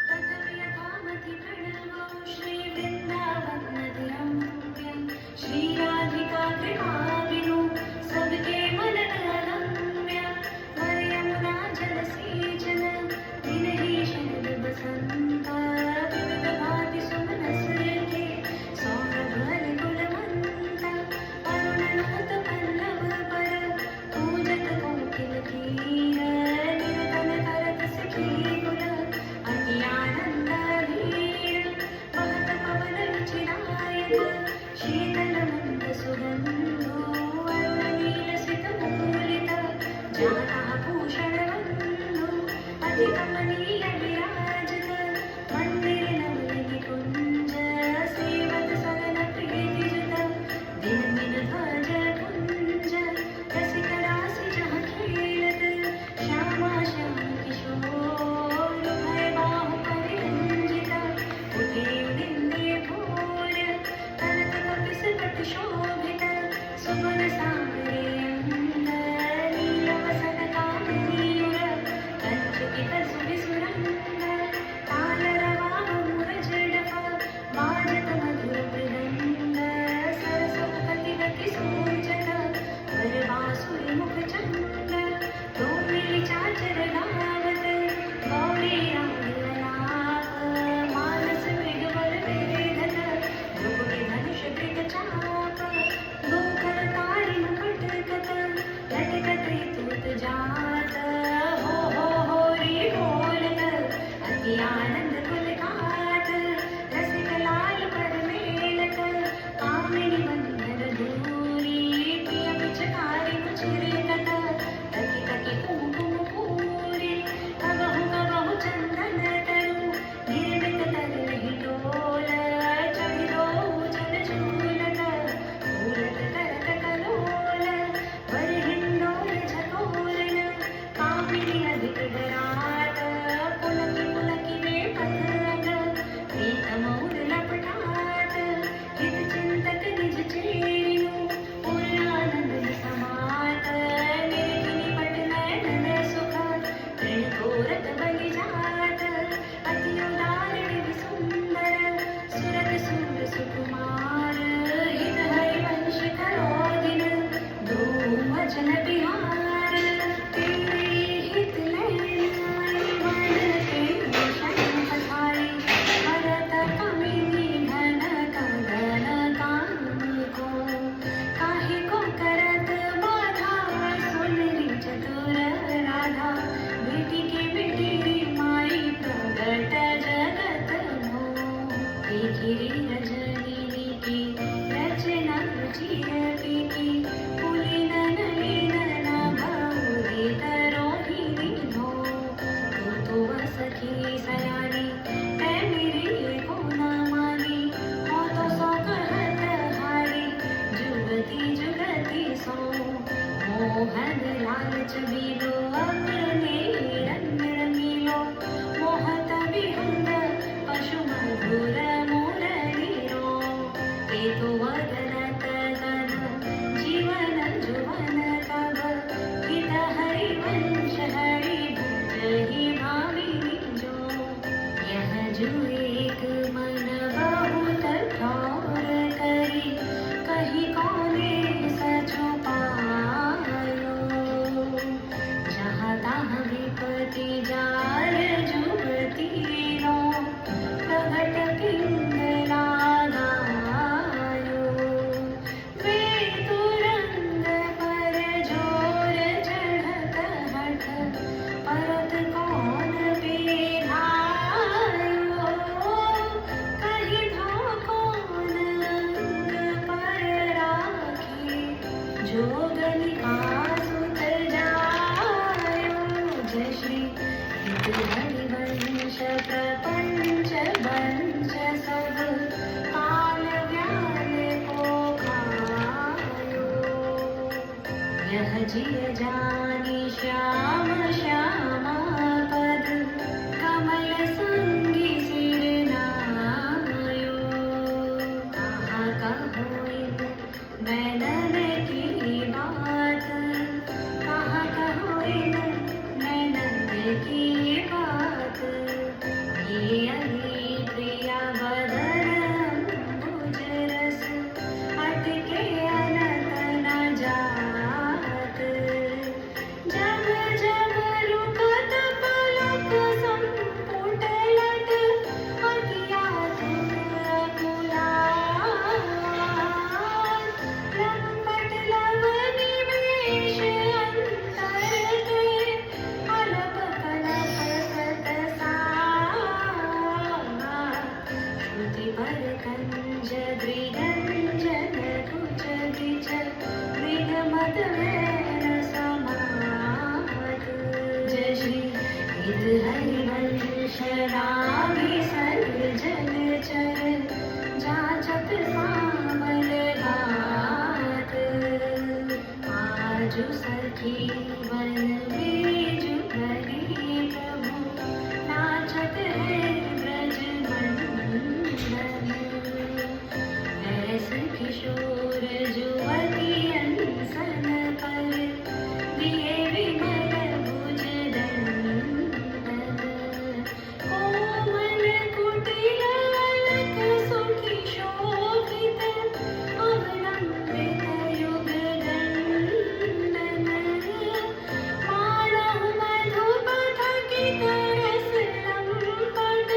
प्रथम यथामति प्रणवौ श्री वृंदावन रम्य, श्री राधिका कृपा बिनु सबके मन रम्य। वर यमुना जल सेचन, तिनहि शरद बसंत। विविध भांति सुमनस के, सौरभ हरि कुल मंत। अरुण नूत पल्लव सुगन्धो वर्णनीलसितमूलित जातः भूषणवन्धो अतिकमनीय विराजित मन्दिरे नवनिकुञ्ज सेवत सकल प्रीतिजित दिन ध्वज कुञ्ज रसिक राशि जहाँ खेलत श्यामा श्याम किशोर भय बाहु परिरंजित उठे उदिंदे भोर कनक कपिस पट शोभित सुमन सागरे अंग नीलवसन कामिनीर कंचुकित सुविसुरंग तालरवा मूरज डफ बाजत मधुर मृदंग सरस्वती गति सूचत वरवासुर मुख चंद डोमिली चाचर गावत गौरी रामलाप मानस मृगवर वेदत ध्रुवि धनुष मृग चाप गोकर तारिण पटकत लटकत तूत जात हो रे बोलत अति आनंद पुलकात रसिक लाल पर मेलत कामिनी बंधन दूरी प्रिय पिचकारी मुचरिकत तकी तकी कुमकुम पूरी कबहु चंदन तरु निर्मित तरहि डोल चढ़िदो जन झूलत फूलत करत कलोल वर हिंडोल झकोरन कामिनी अधिक डरात पुलकी पुलकी वे पतंग प्रीतम उर लपटात हित चिंतक निज चेरिनु पूर्णानंद समात निर्गिनी पट नयन सुख ऋण तोरत बलि जात अति उदारण सुंदर सुरत सूर सुकुमार हित हरि वंश करो दिन धूम जन बिहार तेरे हित लैनाई वन के भूषण पठाई भरत कमिनी घन कंगन काम को काहे को करत बाधा सुनरी चतुर राधा बेटी के बेटी माई प्रगट जगत मो देखिरी रजनी की रचना रुचिर की पुलिन नलिन नाभौरी तरोहिणी धो तो सखी सयानी मैं मेरी को न मानी हो तो सो कहत हारी जुगती जुगती सो मोहन लालच बीलो अपने रंग रंगीलो मोहत विहंग पशु मधुर मुरलीरो ए तो वदनत तन जीवन जुवन तब हित हरि वंश हरि भुज ही भाविनी जो यह जो एक मन बहुत ठौर करी कहीं कोने सचो पायो जहाँ तहाँ विपति जार जुगती रो प्रगट पिंगला गायो वे तुरंग पर जोर चढ़त हठ परत कौन बेधायो कहीं कौन अंग पर राखी जोगनी आसुत जायो जय श्री हित हरि वंश प्रपंच वंश सब काल व्याल को खायो यह जिय जानी श्याम श्यामा पद कमल संगी सिर नायो कहाँ कहोइन नैनन की बात कहाँ कहोइन नैनन की बात ये अली प्रिया बदन भुज रस अटके अनंत न जात जब जब रूप है समात। जय श्री हित हरिवंश रागे सर्जन चर जाचक सामल गात। आजु सखी वन बीजु हरि प्रभु नाचत है ब्रज मंडन। ऐसे किशोर जुवती अनसन पर दिए विमल भुज दंडन। कोमल कुटिल अलक सुखी शोभित अवलंबित युग दंडन। माणव मधुप थकित रस लंपट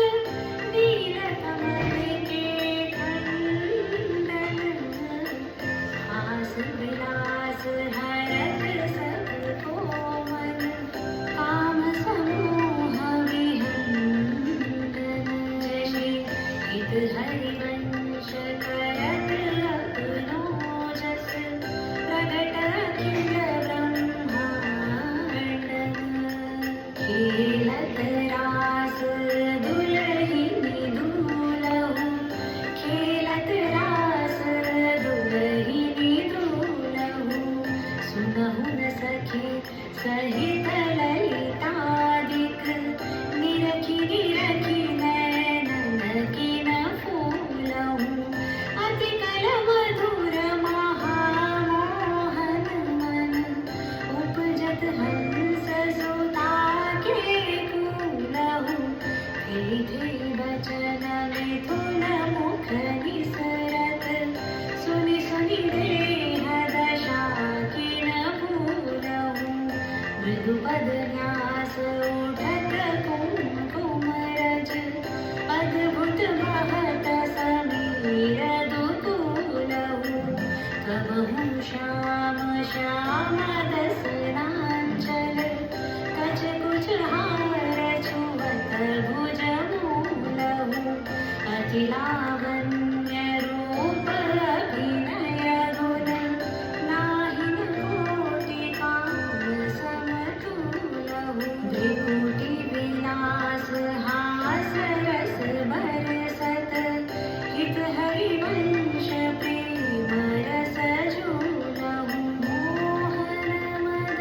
नील कमल के खंडन। हास विलास हरत सबको मन काम समूह विहंगन। जय श्री हित हरिवंश करत अपनो जस प्रगट अखिल ब्रह्मांडन। खेलत रास दुलहिनी दूलहु खेलत रास दुलहिनी दूलहु। सुनहु न सखी सहित ललितादिक निरखी निरखी नयनन किन फूलहु। अति कल मधुर महामोहन मन उपजत हंस सुता के कूलहु। थे बचन मिथुन मुख निसरत सुनि सुनि देह दशा किन भूलहु। मृदुपद न्यास उठत कुमकुम रज अद्भुत महत समीर दुकूलहु। कबहु श्याम श्याम दसनांचल कछ कुछ हार छुवत भुज मूलहु। अति लावण्य रूप अभिनय गुण नाहिन कोटि काम समतुलहु। त्रिपुटी विलास हास रस बरसत हित हरिवंश प्रेम रस झूलहु। मोहन मद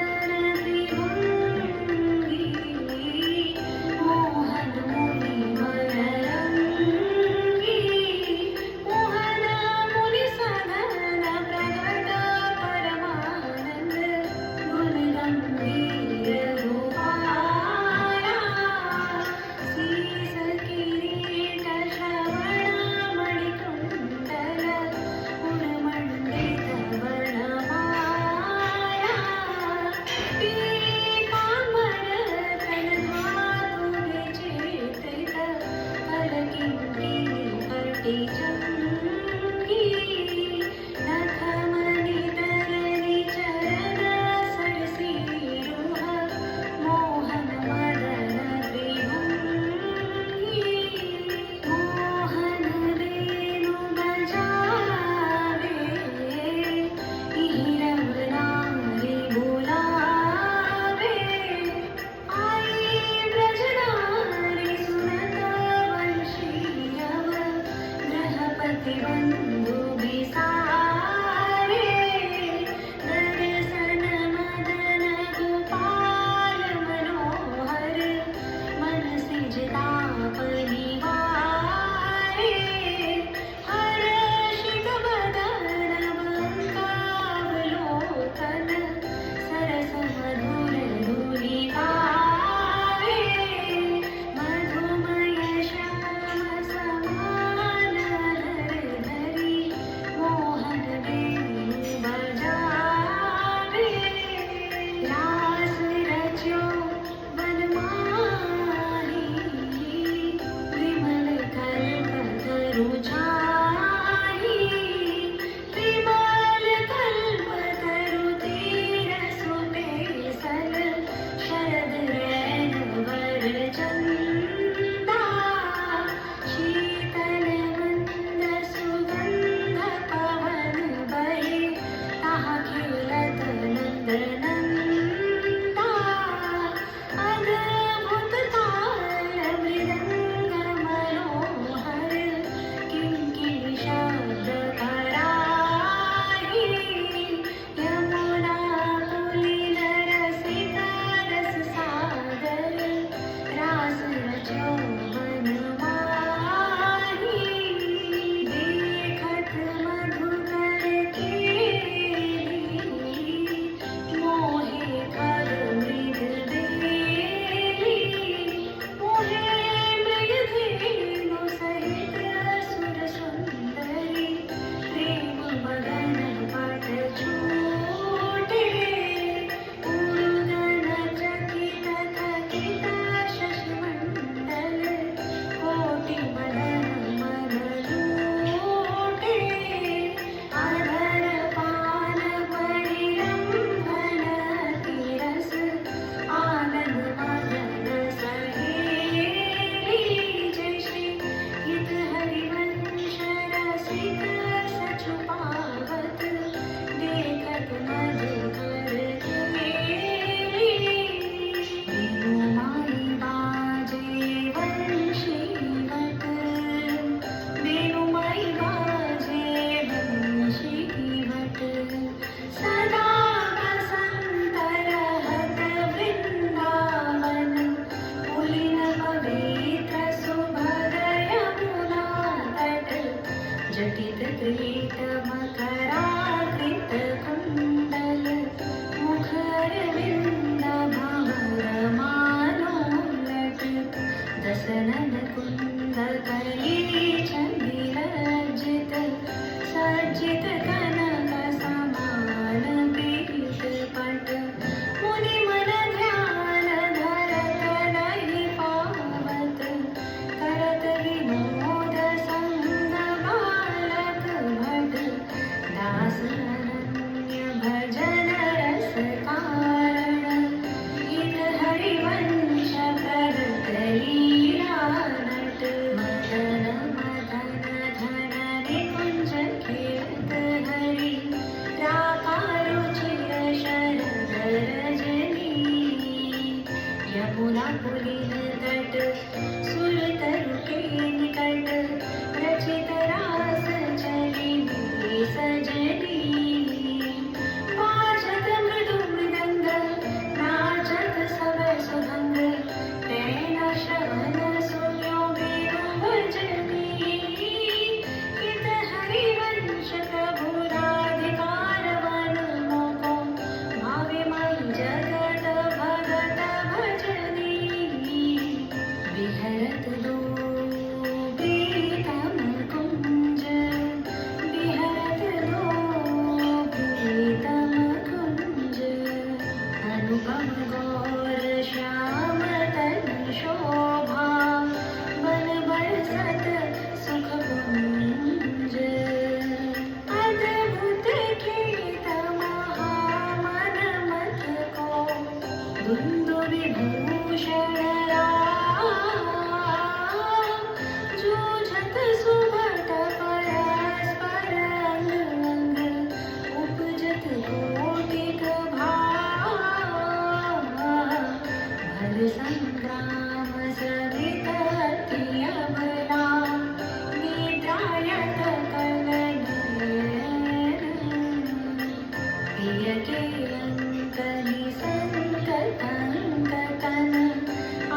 के अंकनि संकटन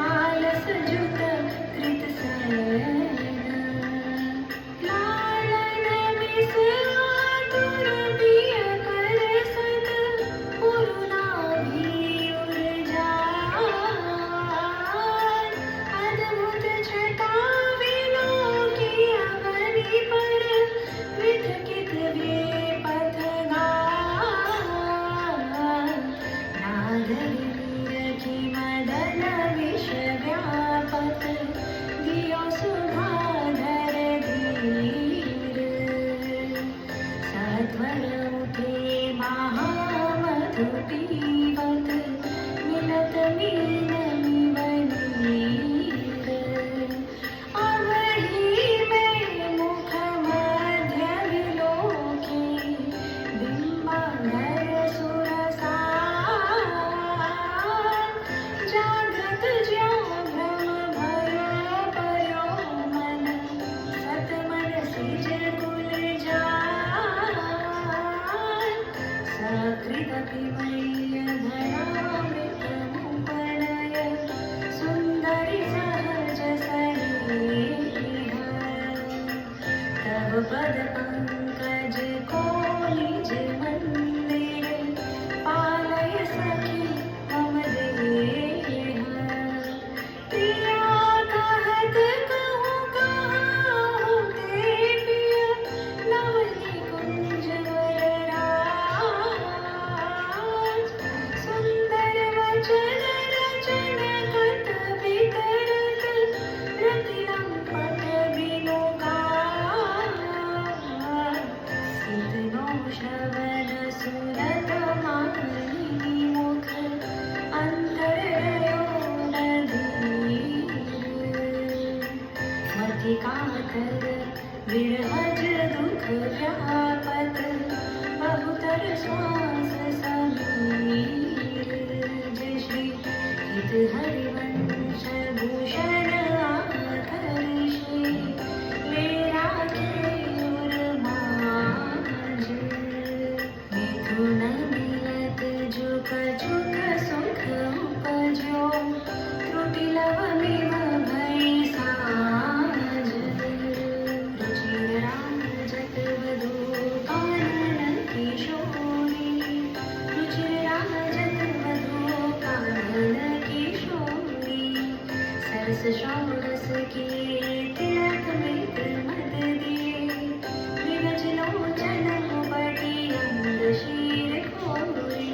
आलस जुत कृत सयन लालन बिस आतुर पिय कर सत पुरुना भी उर जाय अद्भुत छटा विलोकी अवनि पर विथकित वे पथ नागरी रखी मदन विष व्यापक दियो सुधाधर धीर सत्वर उठे महामधु पीवत मिलत मीन मिवनीर अवधि में मुख मध्य विलोकी बिंबाधर सुरसार जागृत ज्यो भ्रम भयो पयो मन सतमन सिज कुल जाय सकृदपि मय्य धरामृतमुपनय सुन्दरि सहज सरेह तव पद पंकज कोलिज मंदिर पालय सखी मम देह प्रिया कहत कहूँ कहाँ ते पिय नवनी कुंज वरराज सुंदर वचन रचन कत वितरत रतिरम पट विलोकार सिद्धनो श्रवण सुरत मानिनी मुख अंतरयो नधीर मति कातर विरहज दुख व्यापत बहुतर श्वास समीर जय श्री हित हरिवंश भूषण आकर श्री ले राखे उर मांझ मिथुन मिलत जुक जुक सुख उपजो त्रुटि लव मिव भई साँझ रुचिर राजत वधू कानन किशोरी रुचिर राजत वधू कानन किशोरी सरस षोडश के तिलक मृत मद दिए विरज लोचन बटी अंग शीर खोरी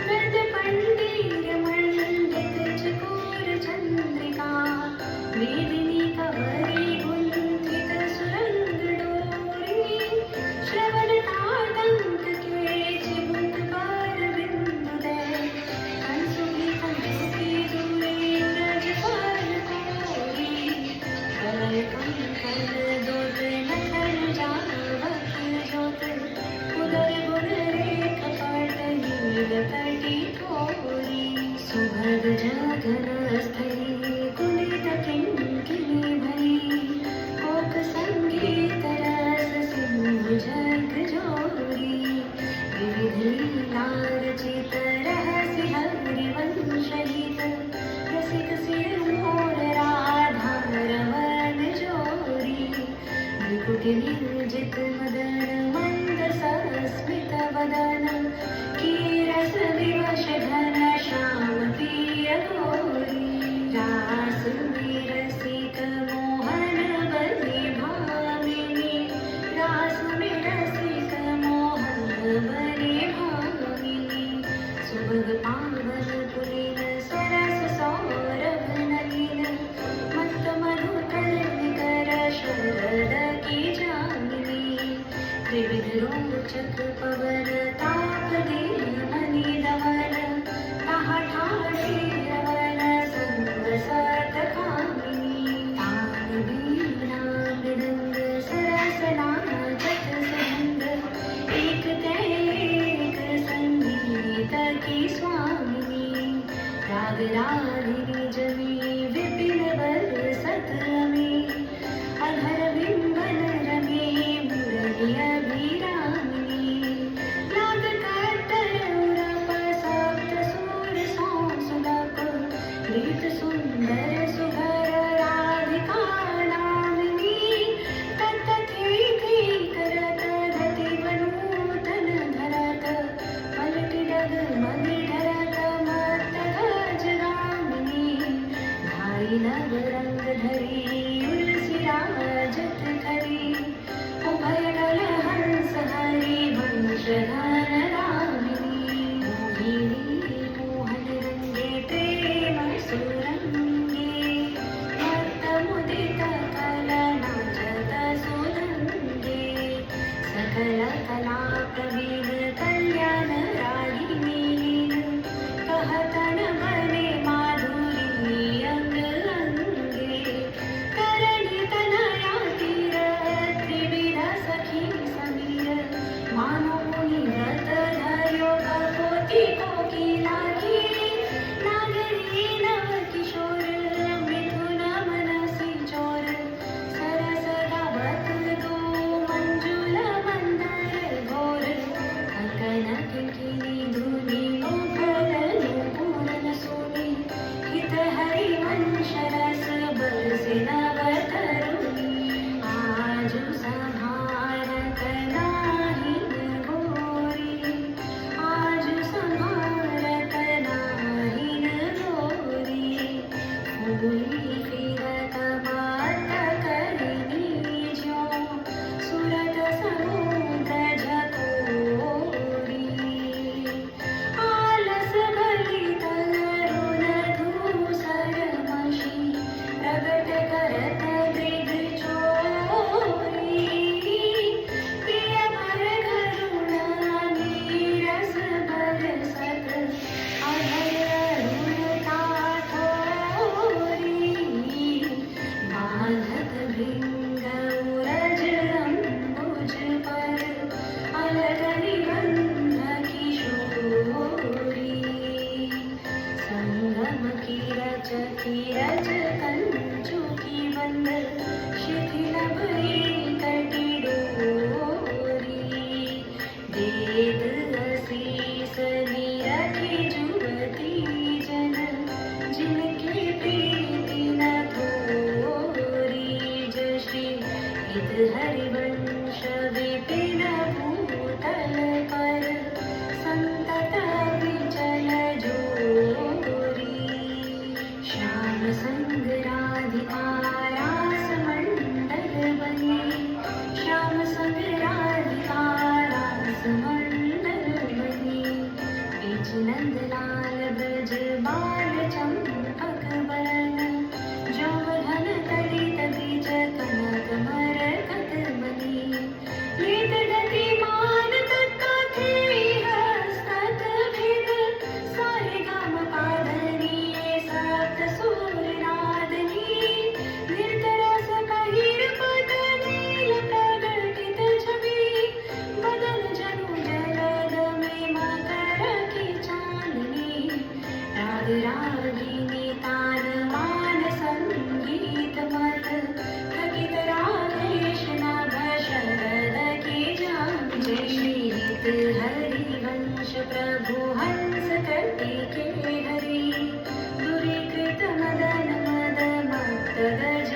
वृद्ध पंडीर मंडित चकोर चंद्रिका वेदिनी कवरी गुंथित सुरंग डोरी श्रवण तातंक के चिबुक पर बिंदु दे कंसुकी कंसुकी दूरे उरज पर कोरी कलय कंकल दोत नखन जावक जोत उदर गुण रेख पट नील तटी ठोरी सुभग जगन स्थली कुलित किंकिनी भई कोक संगीत रस सिंधु जग जोरी विविध लीला रचित रहस्य हरिवंश हित रसिक सिर मोर राधा रमन जोरी विकुटि निर्जित मदन मंद सस्मित वदन की रस विवश घन श्याम प्रिय गौरी रास में रसिक मोहन बलि भामिनी रास में रसिक मोहन बलि भामिनी सुभग पावन पुलिन सरस सौरभ नलिन मत मधु कर शरद की जामिनी त्रिविध रोचक पवन ताप दे मणि दमन ताहा ठाढ़े रवन संग सत कामिनी तान बीना मृदंग सरस नाचत संग एक तैक संगीत की स्वामिनी राग रागिनी जमी विपिन बरसत रमी अधर बिंबन रमी मुरली अभिरामिनी राग कट की कोकिला की नागरी नव किशोर मिथुन मनसी चोर सरस गावत तो मंजुल मंदर घोर कंकन किंकिनी धुनी मुखर नूपुरन सोनी हित हरि वंश रस बरसे नव तरुणी आजु संहारत नाही गोरी आजु संहारत नाही गोरी फूली फिरत बात करनी ज्यो सुरत समुद्र झकोरी आलस भली तरुण धूसर मशी प्रगट करत मृग चोरी प्रिय भर करुणा नीरस बरसत अभय अरुणता ठोरी बांधत भृंग उरज अंबुज पर अलग निबंध किशोरी संगम की रच कंचु की बंद शिथिल भई कटी डोरी वेद असीस निरखी जुवती जन जिनके प्रीति न थोरी जश्री हित हरिवंश विपिन भूतल पर संतत विचल जोरी श्याम संग राधिका रास मंडल बनी श्याम संग राधिका रास मंडल बनी बीच नंदलाल ब्रज बाल चंपक बरन जौवधन तड़ित बीज कनक मरकत मनी लेत गति मान तत्का थे हस्तक भेद सारे गाम पाधनी सप्त सुर नादनी निर्तरस कहिर पद नील प्रगटित छवि बदन जनु जलद में मकर की चांदनी राग रागिनी तान मान संगीत मत थकित राधेश नभ शरद की जान जय श्री हित हरिवंश प्रभु हंस कटी के हरि दूरीकृत मदन मद मक्त गज